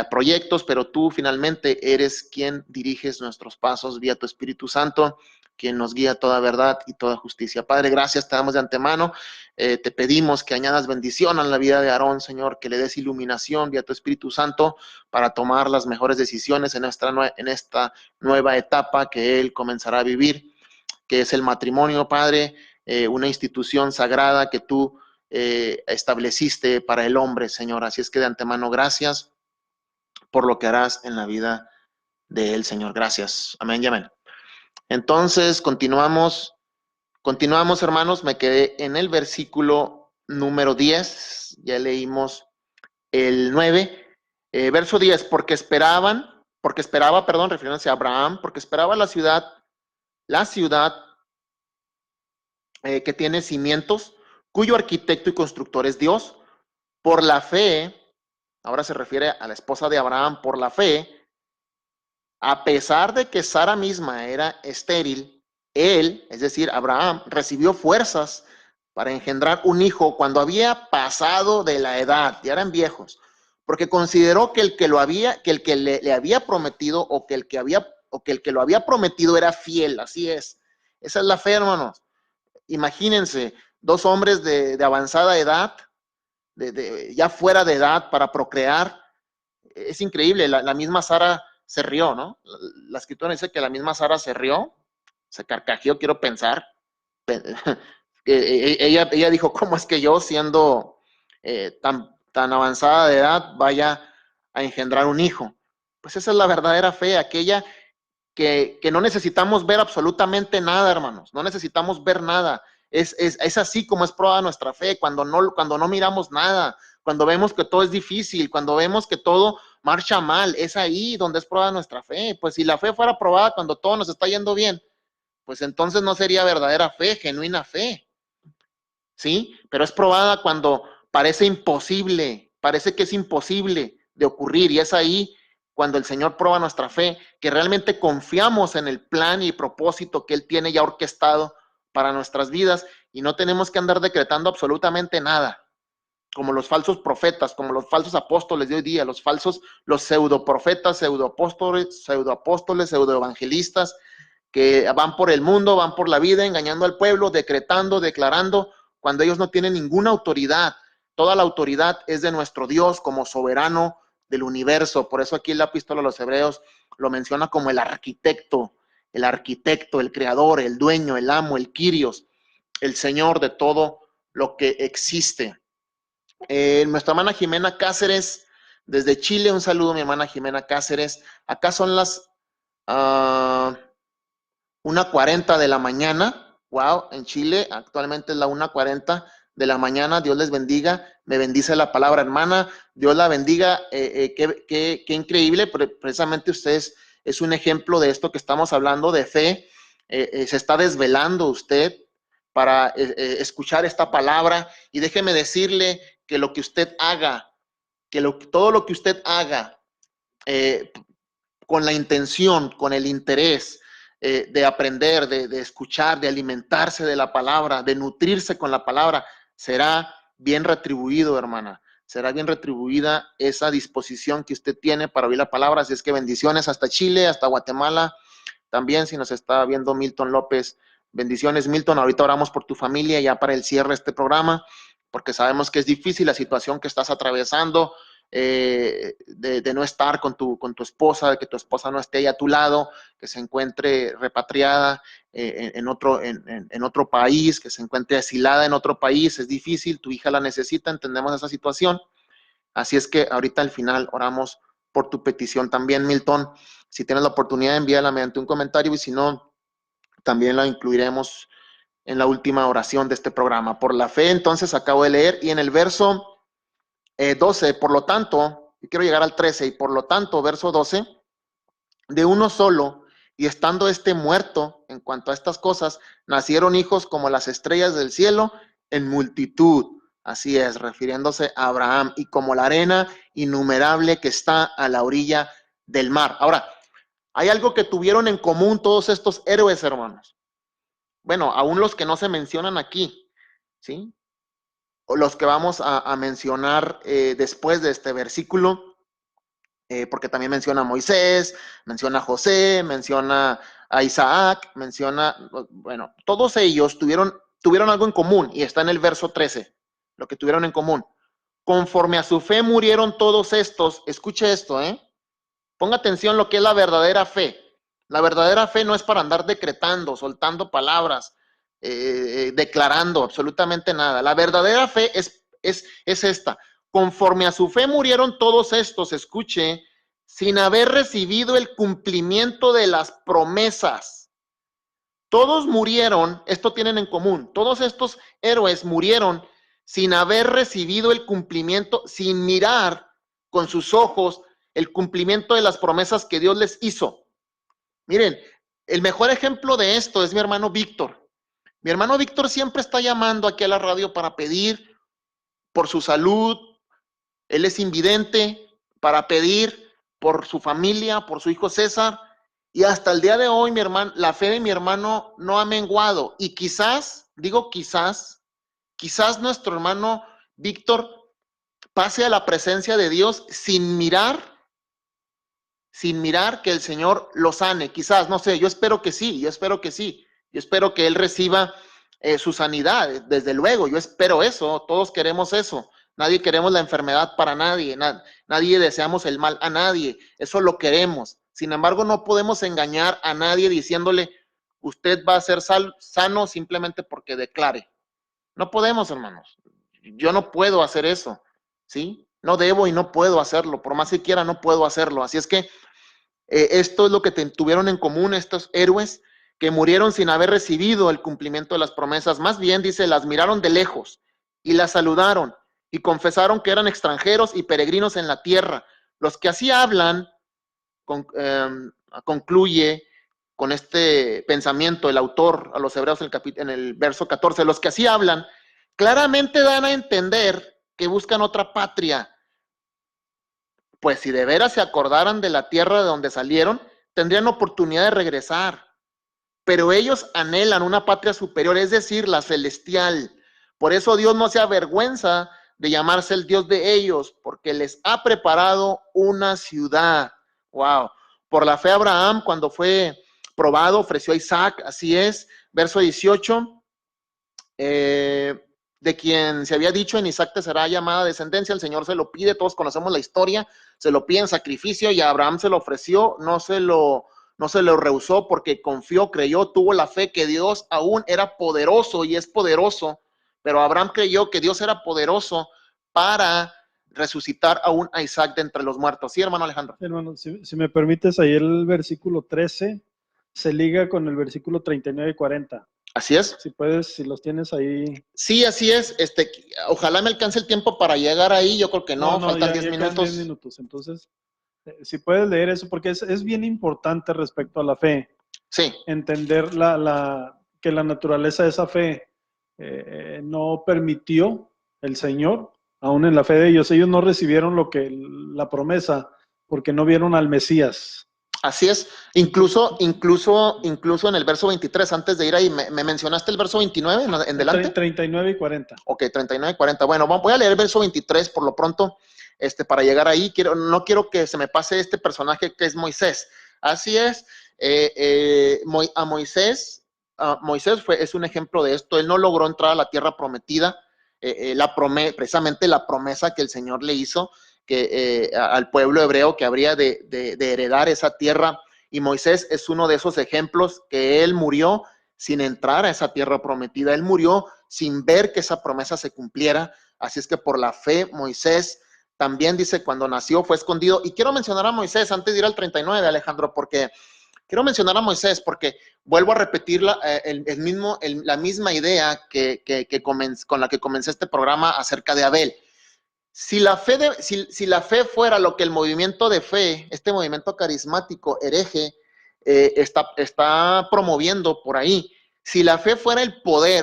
proyectos, pero tú finalmente eres quien diriges nuestros pasos vía tu Espíritu Santo, quien nos guía toda verdad y toda justicia. Padre, gracias te damos de antemano. Te pedimos que añadas bendición a la vida de Aarón, Señor, que le des iluminación vía tu Espíritu Santo para tomar las mejores decisiones en esta nueva etapa que él comenzará a vivir, que es el matrimonio, Padre, una institución sagrada que tú estableciste para el hombre, Señor. Así es que de antemano, gracias por lo que harás en la vida de él, Señor. Gracias. Amén y amén. Entonces, continuamos, hermanos. Me quedé en el versículo número 10. Ya leímos el 9. Verso 10. Porque esperaba, refiriéndose a Abraham, porque esperaba la ciudad que tiene cimientos, cuyo arquitecto y constructor es Dios. Por la fe, ahora se refiere a la esposa de Abraham, por la fe, a pesar de que Sara misma era estéril, él, es decir, Abraham, recibió fuerzas para engendrar un hijo cuando había pasado de la edad, ya eran viejos, porque consideró que el que le había prometido o que el que lo había prometido era fiel. Así es. Esa es la fe, hermanos. Imagínense, dos hombres de avanzada edad, ya fuera de edad para procrear. Es increíble, la misma Sara se rió, ¿no? La escritura dice que la misma Sara se rió, se carcajeó, quiero pensar. Ella dijo, ¿cómo es que yo, siendo tan avanzada de edad, vaya a engendrar un hijo? Pues esa es la verdadera fe, aquella que no necesitamos ver absolutamente nada, hermanos, no necesitamos ver nada. Es así como es probada nuestra fe, cuando no miramos nada, cuando vemos que todo es difícil, cuando vemos que todo marcha mal, es ahí donde es probada nuestra fe. Pues si la fe fuera probada cuando todo nos está yendo bien, pues entonces no sería verdadera fe, genuina fe, ¿sí? Pero es probada cuando parece imposible, parece que es imposible de ocurrir, y es ahí cuando el Señor prueba nuestra fe, que realmente confiamos en el plan y propósito que Él tiene ya orquestado para nuestras vidas, y no tenemos que andar decretando absolutamente nada, como los falsos profetas, como los falsos apóstoles de hoy día, los pseudoprofetas, pseudoapóstoles, pseudoevangelistas, que van por el mundo, van por la vida, engañando al pueblo, decretando, declarando, cuando ellos no tienen ninguna autoridad. Toda la autoridad es de nuestro Dios como soberano del universo. Por eso aquí la epístola a los Hebreos lo menciona como el arquitecto, el creador, el dueño, el amo, el Kyrios, el Señor de todo lo que existe. Nuestra hermana Jimena Cáceres, desde Chile, un saludo, mi hermana Jimena Cáceres. Acá son las 1:40 de la mañana. Wow, en Chile actualmente es la 1:40 de la mañana. Dios les bendiga. Me bendice la palabra, hermana. Dios la bendiga. Qué increíble. Precisamente ustedes es un ejemplo de esto que estamos hablando de fe. Se está desvelando usted para escuchar esta palabra, y déjeme decirle que lo que usted haga, todo lo que usted haga con la intención, con el interés de aprender, de escuchar, de alimentarse de la palabra, de nutrirse con la palabra, será bien retribuido, hermana. Será bien retribuida esa disposición que usted tiene para oír la palabra. Así es que bendiciones hasta Chile, hasta Guatemala. También, si nos está viendo Milton López, bendiciones, Milton. Ahorita oramos por tu familia ya para el cierre de este programa, porque sabemos que es difícil la situación que estás atravesando, de no estar con tu esposa, de que tu esposa no esté ahí a tu lado, que se encuentre repatriada en otro país, que se encuentre asilada en otro país. Es difícil, tu hija la necesita, entendemos esa situación. Así es que ahorita al final oramos por tu petición también, Milton. Si tienes la oportunidad, envíala mediante un comentario y si no, también la incluiremos en la última oración de este programa. Por la fe, entonces, acabo de leer, y en el verso 12, por lo tanto, y quiero llegar al 13, y por lo tanto, verso 12, de uno solo, y estando este muerto en cuanto a estas cosas, nacieron hijos como las estrellas del cielo en multitud. Así es, refiriéndose a Abraham, y como la arena innumerable que está a la orilla del mar. Ahora, hay algo que tuvieron en común todos estos héroes, hermanos. Bueno, aún los que no se mencionan aquí, ¿sí? O los que vamos a mencionar después de este versículo, porque también menciona a Moisés, menciona a José, menciona a Isaac, bueno, todos ellos tuvieron algo en común, y está en el verso 13, lo que tuvieron en común. Conforme a su fe murieron todos estos. Escuche esto, ponga atención lo que es la verdadera fe. La verdadera fe no es para andar decretando, soltando palabras, declarando absolutamente nada. La verdadera fe es esta. Conforme a su fe murieron todos estos, escuche, sin haber recibido el cumplimiento de las promesas. Todos murieron, esto tienen en común, todos estos héroes murieron sin haber recibido el cumplimiento, sin mirar con sus ojos el cumplimiento de las promesas que Dios les hizo. Miren, el mejor ejemplo de esto es mi hermano Víctor. Mi hermano Víctor siempre está llamando aquí a la radio para pedir por su salud. Él es invidente, para pedir por su familia, por su hijo César. Y hasta el día de hoy, mi hermano, la fe de mi hermano no ha menguado. Y quizás, digo quizás nuestro hermano Víctor pase a la presencia de Dios sin mirar que el Señor lo sane. Quizás, no sé, yo espero que sí. Yo espero que él reciba su sanidad, desde luego. Yo espero eso, todos queremos eso. Nadie queremos la enfermedad para nadie, nadie deseamos el mal a nadie, eso lo queremos. Sin embargo, no podemos engañar a nadie diciéndole, usted va a ser sano simplemente porque declare. No podemos, hermanos. Yo no puedo hacer eso, ¿sí? No debo y no puedo hacerlo, por más que quiera no puedo hacerlo. Así es que esto es lo que tuvieron en común estos héroes que murieron sin haber recibido el cumplimiento de las promesas. Más bien, dice, las miraron de lejos y las saludaron y confesaron que eran extranjeros y peregrinos en la tierra. Los que así hablan, concluye con este pensamiento el autor a los hebreos en el verso 14, los que así hablan, claramente dan a entender que buscan otra patria. Pues si de veras se acordaran de la tierra de donde salieron, tendrían oportunidad de regresar. Pero ellos anhelan una patria superior, es decir, la celestial. Por eso Dios no se avergüenza de llamarse el Dios de ellos, porque les ha preparado una ciudad. Wow. Por la fe Abraham, cuando fue probado, ofreció a Isaac, así es. Verso 18, de quien se había dicho, en Isaac te será llamada descendencia, el Señor se lo pide, todos conocemos la historia, se lo pide en sacrificio y a Abraham se lo ofreció, no se lo rehusó porque confió, creyó, tuvo la fe que Dios aún era poderoso y es poderoso, pero Abraham creyó que Dios era poderoso para resucitar aún a Isaac de entre los muertos. Sí, hermano Alejandro. Hermano, si me permites, ahí el versículo 13 se liga con el versículo 39 y 40. Así es. Si puedes, si los tienes ahí. Sí, así es. Ojalá me alcance el tiempo para llegar ahí. Yo creo que no faltan 10 minutos. 10 minutos. Entonces, si puedes leer eso, porque es bien importante respecto a la fe. Sí. Entender que la naturaleza de esa fe no permitió el Señor, aún en la fe de ellos. Ellos no recibieron la promesa porque no vieron al Mesías. Así es, incluso en el verso 23, antes de ir ahí, ¿me mencionaste el verso 29 en delante? 39 y 40. Ok, 39 y 40. Bueno, voy a leer el verso 23 por lo pronto, para llegar ahí. No quiero que se me pase este personaje que es Moisés. Así es, Moisés es un ejemplo de esto. Él no logró entrar a la tierra prometida, precisamente la promesa que el Señor le hizo, que al pueblo hebreo que habría de heredar esa tierra, y Moisés es uno de esos ejemplos que él murió sin entrar a esa tierra prometida, él murió sin ver que esa promesa se cumpliera. Así es que por la fe Moisés también dice, cuando nació fue escondido. Y quiero mencionar a Moisés, antes de ir al 39, Alejandro, porque quiero mencionar a Moisés, porque vuelvo a repetir la misma idea con la que comencé este programa acerca de Abel. Si la fe fuera lo que el movimiento de fe, este movimiento carismático hereje, está promoviendo por ahí, si la fe fuera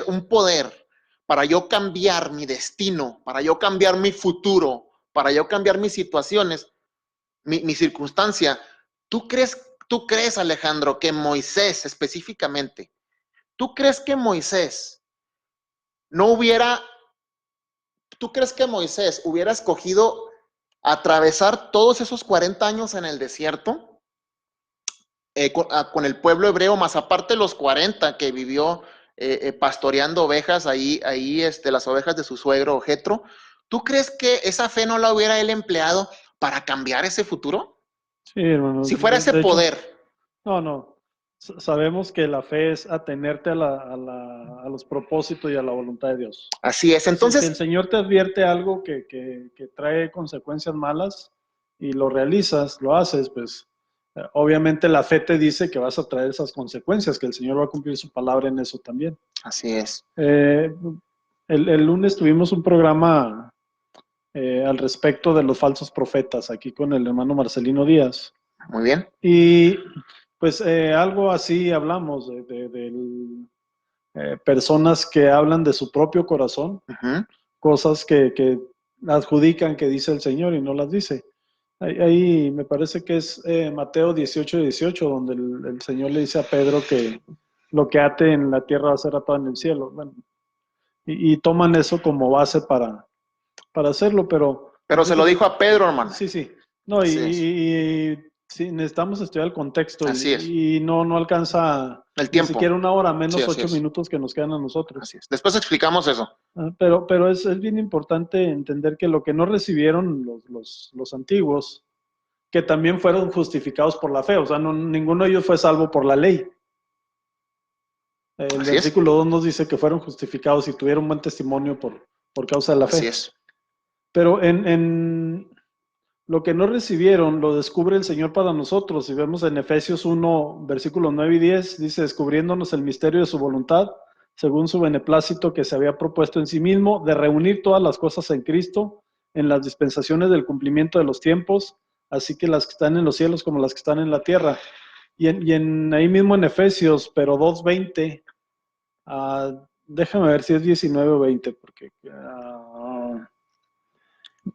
un poder para yo cambiar mi destino, para yo cambiar mi futuro, para yo cambiar mis situaciones, mi circunstancia, ¿tú crees, Alejandro, que Moisés específicamente, tú crees que Moisés hubiera escogido atravesar todos esos 40 años en el desierto con el pueblo hebreo, más aparte los 40 que vivió pastoreando ovejas, ahí las ovejas de su suegro Jetro? ¿Tú crees que esa fe no la hubiera él empleado para cambiar ese futuro? Sí, hermano. Si fuera ese de hecho, poder. no. Sabemos que la fe es atenerte a los propósitos y a la voluntad de Dios. Así es. Entonces, si el Señor te advierte algo que trae consecuencias malas y lo realizas, lo haces, pues obviamente la fe te dice que vas a traer esas consecuencias, que el Señor va a cumplir su palabra en eso también. Así es. El lunes tuvimos un programa al respecto de los falsos profetas, aquí con el hermano Marcelino Díaz. Muy bien. Y pues algo así hablamos de personas que hablan de su propio corazón, cosas que adjudican que dice el Señor y no las dice. Ahí me parece que es Mateo 18:18, donde el Señor le dice a Pedro que lo que ate en la tierra va a ser atado en el cielo. Bueno, y toman eso como base para hacerlo, pero se lo dijo a Pedro, hermano. Sí. No, y sí, necesitamos estudiar el contexto. Así es. Y no alcanza el tiempo. Ni siquiera una hora, menos 8 minutos que nos quedan a nosotros. Así es. Después explicamos eso. Pero es bien importante entender que lo que no recibieron los antiguos, que también fueron justificados por la fe, o sea, ninguno de ellos fue salvo por la ley. El versículo 2 nos dice que fueron justificados y tuvieron buen testimonio por causa de la fe. Así es. Pero en lo que no recibieron, lo descubre el Señor para nosotros. Si vemos en Efesios 1, versículos 9 y 10, dice, descubriéndonos el misterio de su voluntad, según su beneplácito que se había propuesto en sí mismo, de reunir todas las cosas en Cristo, en las dispensaciones del cumplimiento de los tiempos, así que las que están en los cielos como las que están en la tierra. Y ahí mismo en Efesios, pero 2:20, déjame ver si es 19 o 20, porque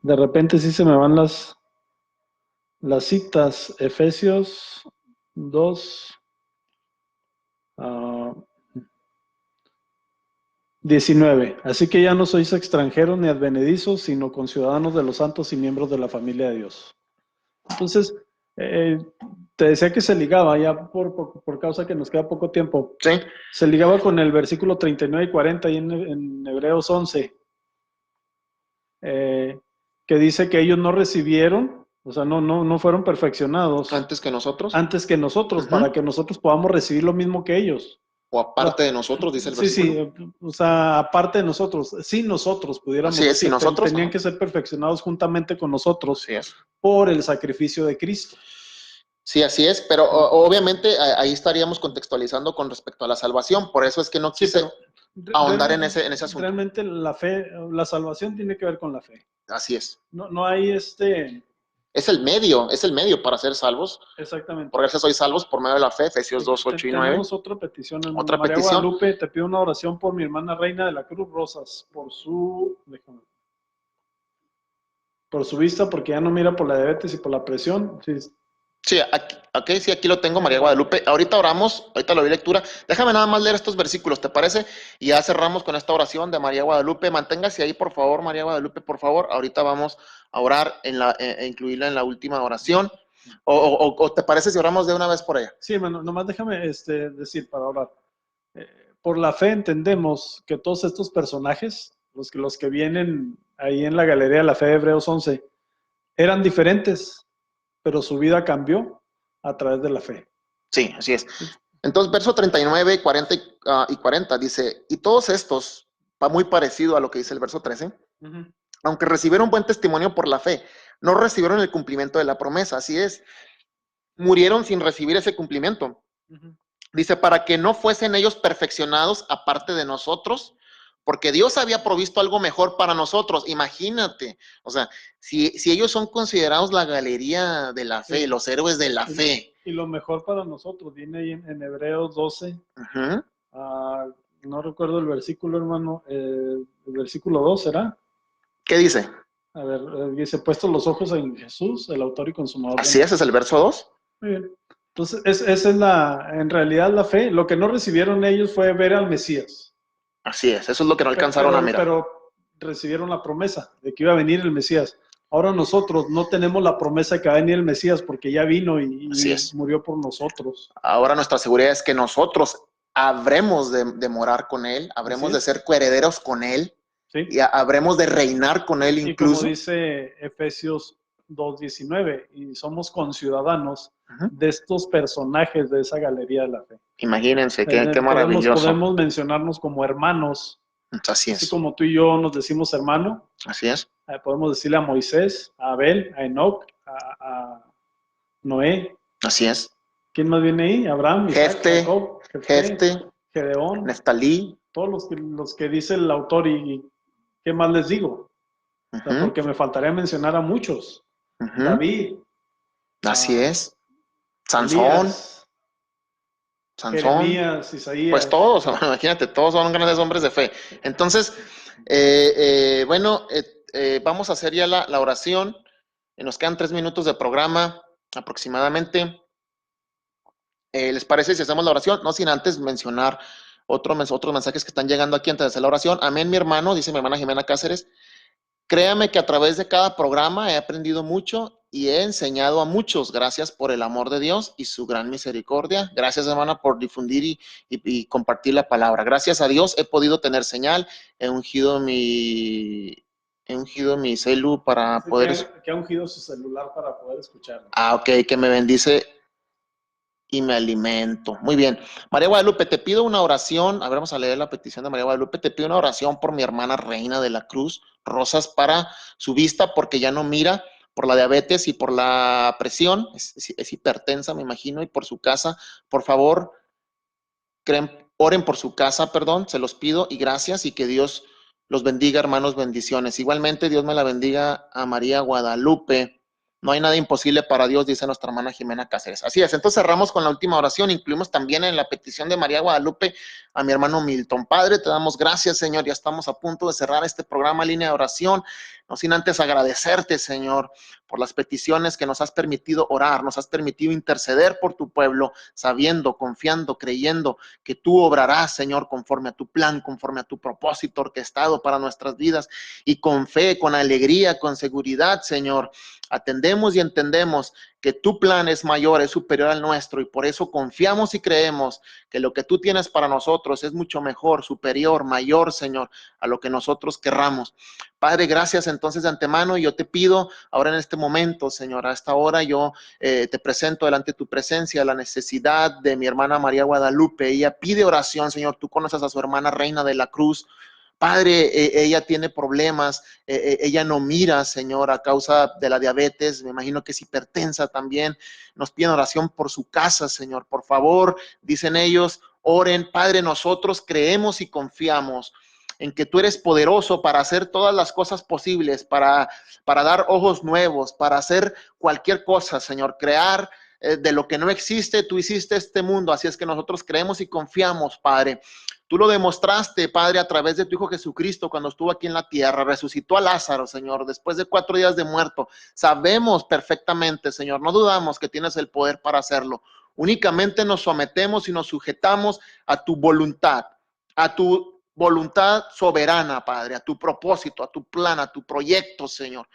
de repente sí se me van las citas. Efesios 2, 19. Así que ya no sois extranjeros ni advenedizos, sino conciudadanos de los santos y miembros de la familia de Dios. Entonces, te decía que se ligaba, ya por causa que nos queda poco tiempo. Sí. Se ligaba con el versículo 39 y 40 ahí en Hebreos 11, que dice que ellos no recibieron, o sea, no fueron perfeccionados. Antes que nosotros. Para que nosotros podamos recibir lo mismo que ellos. O aparte de nosotros, dice el versículo. Sí, o sea, aparte de nosotros, si nosotros pudiéramos decir, si nosotros tenían que ser perfeccionados juntamente con nosotros es. por el sacrificio de Cristo. Sí, así es, pero obviamente ahí estaríamos contextualizando con respecto a la salvación, por eso es que no quise ahondar en ese asunto. Realmente la fe, la salvación tiene que ver con la fe. Así es. No hay Es el medio para ser salvos. Exactamente. Por eso soy salvos por medio de la fe, Efesios 2, 8 y 9. Tenemos otra petición, hermano. Otra María petición. Guadalupe, te pido una oración por mi hermana Reina de la Cruz Rosas, por su vista, porque ya no mira por la diabetes y por la presión. Sí, aquí lo tengo, María Guadalupe. Ahorita oramos, ahorita lo vi lectura. Déjame nada más leer estos versículos, ¿te parece? Y ya cerramos con esta oración de María Guadalupe. Manténgase ahí, por favor, María Guadalupe, por favor. Ahorita vamos a orar, incluirla en la última oración. ¿O te parece si oramos de una vez por ella? Sí, hermano, nomás déjame decir para orar. Por la fe entendemos que todos estos personajes, los que vienen ahí en la galería de la fe de Hebreos 11, eran diferentes, pero su vida cambió a través de la fe. Sí, así es. Entonces, verso 39, 40 y 40 dice, y todos estos, va muy parecido a lo que dice el verso 13, aunque recibieron buen testimonio por la fe, no recibieron el cumplimiento de la promesa. Así es, murieron sin recibir ese cumplimiento. Dice, para que no fuesen ellos perfeccionados aparte de nosotros, porque Dios había provisto algo mejor para nosotros. Imagínate, o sea, si ellos son considerados la galería de la fe, Sí. los héroes de la fe. Y lo mejor para nosotros viene ahí en Hebreos 12. No recuerdo el versículo, hermano. El versículo 2, ¿será? ¿Qué dice? A ver, dice, puestos los ojos en Jesús, el autor y consumador. Así es el verso 2. Muy bien. Entonces, esa es en realidad la fe. Lo que no recibieron ellos fue ver al Mesías. Así es, eso es lo que no alcanzaron a mirar. Pero recibieron la promesa de que iba a venir el Mesías. Ahora nosotros no tenemos la promesa de que va a venir el Mesías porque ya vino y murió por nosotros. Ahora nuestra seguridad es que nosotros habremos de morar con Él, habremos de ser coherederos con Él, ¿sí? Y habremos de reinar con Él incluso. Y como dice Efesios 2:19, y somos conciudadanos de estos personajes de esa galería de la fe. Imagínense, qué maravilloso. Podemos mencionarnos como hermanos. Así es. Así como tú y yo nos decimos hermano. Así es. Podemos decirle a Moisés, a Abel, a Enoc, a Noé. Así es. ¿Quién más viene ahí? Abraham, Isaac, Jacob, Gedeón, Neftalí. Todos los que dice el autor y ¿qué más les digo? O sea, porque me faltaría mencionar a muchos. David. Así es. Sansón. Jeremías, Isaías. Pues todos, imagínate, todos son grandes hombres de fe. Entonces, vamos a hacer ya la oración. Nos quedan 3 minutos de programa aproximadamente. ¿Les parece si hacemos la oración? No sin antes mencionar otros mensajes que están llegando aquí antes de hacer la oración. Amén, mi hermano, dice mi hermana Jimena Cáceres. Créame que a través de cada programa he aprendido mucho y he enseñado a muchos. Gracias por el amor de Dios y su gran misericordia. Gracias, hermana, por difundir y compartir la palabra. Gracias a Dios he podido tener señal. He ungido mi celu para poder... Que ha ungido su celular para poder escucharlo. Ok, que me bendice y me alimento. Muy bien. María Guadalupe, te pido una oración. A ver, vamos a leer la petición de María Guadalupe. Te pido una oración por mi hermana Reina de la Cruz, rosas para su vista, porque ya no mira, por la diabetes y por la presión. Es hipertensa, me imagino, y por su casa. Por favor, oren por su casa, perdón, se los pido, y gracias, y que Dios los bendiga, hermanos, bendiciones. Igualmente, Dios me la bendiga a María Guadalupe. No hay nada imposible para Dios, dice nuestra hermana Jimena Cáceres. Así es, entonces cerramos con la última oración. Incluimos también en la petición de María Guadalupe a mi hermano Milton. Padre, te damos gracias, Señor. Ya estamos a punto de cerrar este programa Línea de Oración. No sin antes agradecerte, Señor, por las peticiones que nos has permitido orar, nos has permitido interceder por tu pueblo, sabiendo, confiando, creyendo que tú obrarás, Señor, conforme a tu plan, conforme a tu propósito orquestado para nuestras vidas, y con fe, con alegría, con seguridad, Señor, atendemos y entendemos que tu plan es mayor, es superior al nuestro, y por eso confiamos y creemos que lo que tú tienes para nosotros es mucho mejor, superior, mayor, Señor, a lo que nosotros querramos. Padre, gracias entonces de antemano, y yo te pido ahora en este momento, Señor, a esta hora yo te presento delante de tu presencia la necesidad de mi hermana María Guadalupe. Ella pide oración, Señor. Tú conoces a su hermana Reina de la Cruz. Padre, ella tiene problemas, ella no mira, Señor, a causa de la diabetes, me imagino que es hipertensa también. Nos piden oración por su casa, Señor, por favor, dicen ellos, oren. Padre, nosotros creemos y confiamos en que tú eres poderoso para hacer todas las cosas posibles, para dar ojos nuevos, para hacer cualquier cosa, Señor, crear de lo que no existe. Tú hiciste este mundo, así es que nosotros creemos y confiamos, Padre. Tú lo demostraste, Padre, a través de tu Hijo Jesucristo cuando estuvo aquí en la tierra. Resucitó a Lázaro, Señor, después de 4 días de muerto. Sabemos perfectamente, Señor, no dudamos que tienes el poder para hacerlo. Únicamente nos sometemos y nos sujetamos a tu voluntad soberana, Padre, a tu propósito, a tu plan, a tu proyecto, Señor,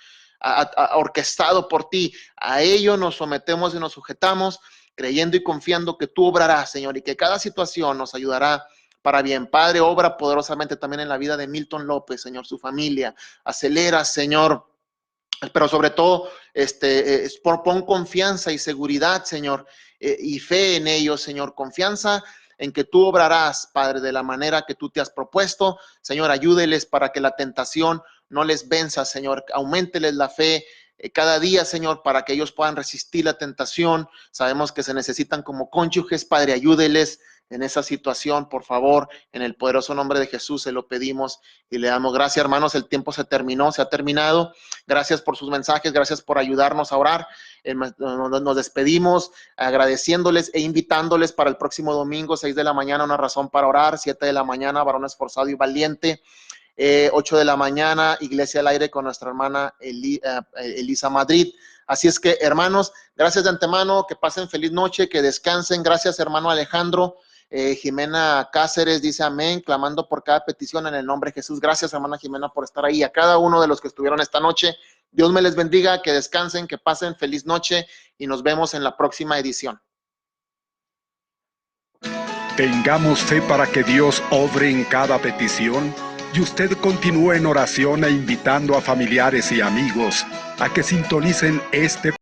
orquestado por ti. A ello nos sometemos y nos sujetamos, creyendo y confiando que tú obrarás, Señor, y que cada situación nos ayudará para bien. Padre, obra poderosamente también en la vida de Milton López, Señor, su familia. Acelera, Señor, pero sobre todo, pon confianza y seguridad, Señor, y fe en ellos, Señor, confianza en que tú obrarás, Padre, de la manera que tú te has propuesto. Señor, ayúdeles para que la tentación no les venza, Señor. Auménteles la fe cada día, Señor, para que ellos puedan resistir la tentación. Sabemos que se necesitan como cónyuges, Padre, ayúdeles en esa situación, por favor, en el poderoso nombre de Jesús se lo pedimos y le damos gracias, hermanos. El tiempo se terminó, se ha terminado. Gracias por sus mensajes, gracias por ayudarnos a orar. Nos despedimos agradeciéndoles e invitándoles para el próximo domingo, 6 de la mañana, una razón para orar, 7 de la mañana, varón esforzado y valiente. 8 de la mañana, Iglesia al Aire con nuestra hermana Elisa Madrid. Así es que, hermanos, gracias de antemano, que pasen feliz noche, que descansen. Gracias, hermano Alejandro. Jimena Cáceres dice amén, clamando por cada petición en el nombre de Jesús. Gracias, hermana Jimena, por estar ahí. A cada uno de los que estuvieron esta noche, Dios me les bendiga, que descansen, que pasen feliz noche y nos vemos en la próxima edición. Tengamos fe para que Dios obre en cada petición y usted continúe en oración e invitando a familiares y amigos a que sintonicen este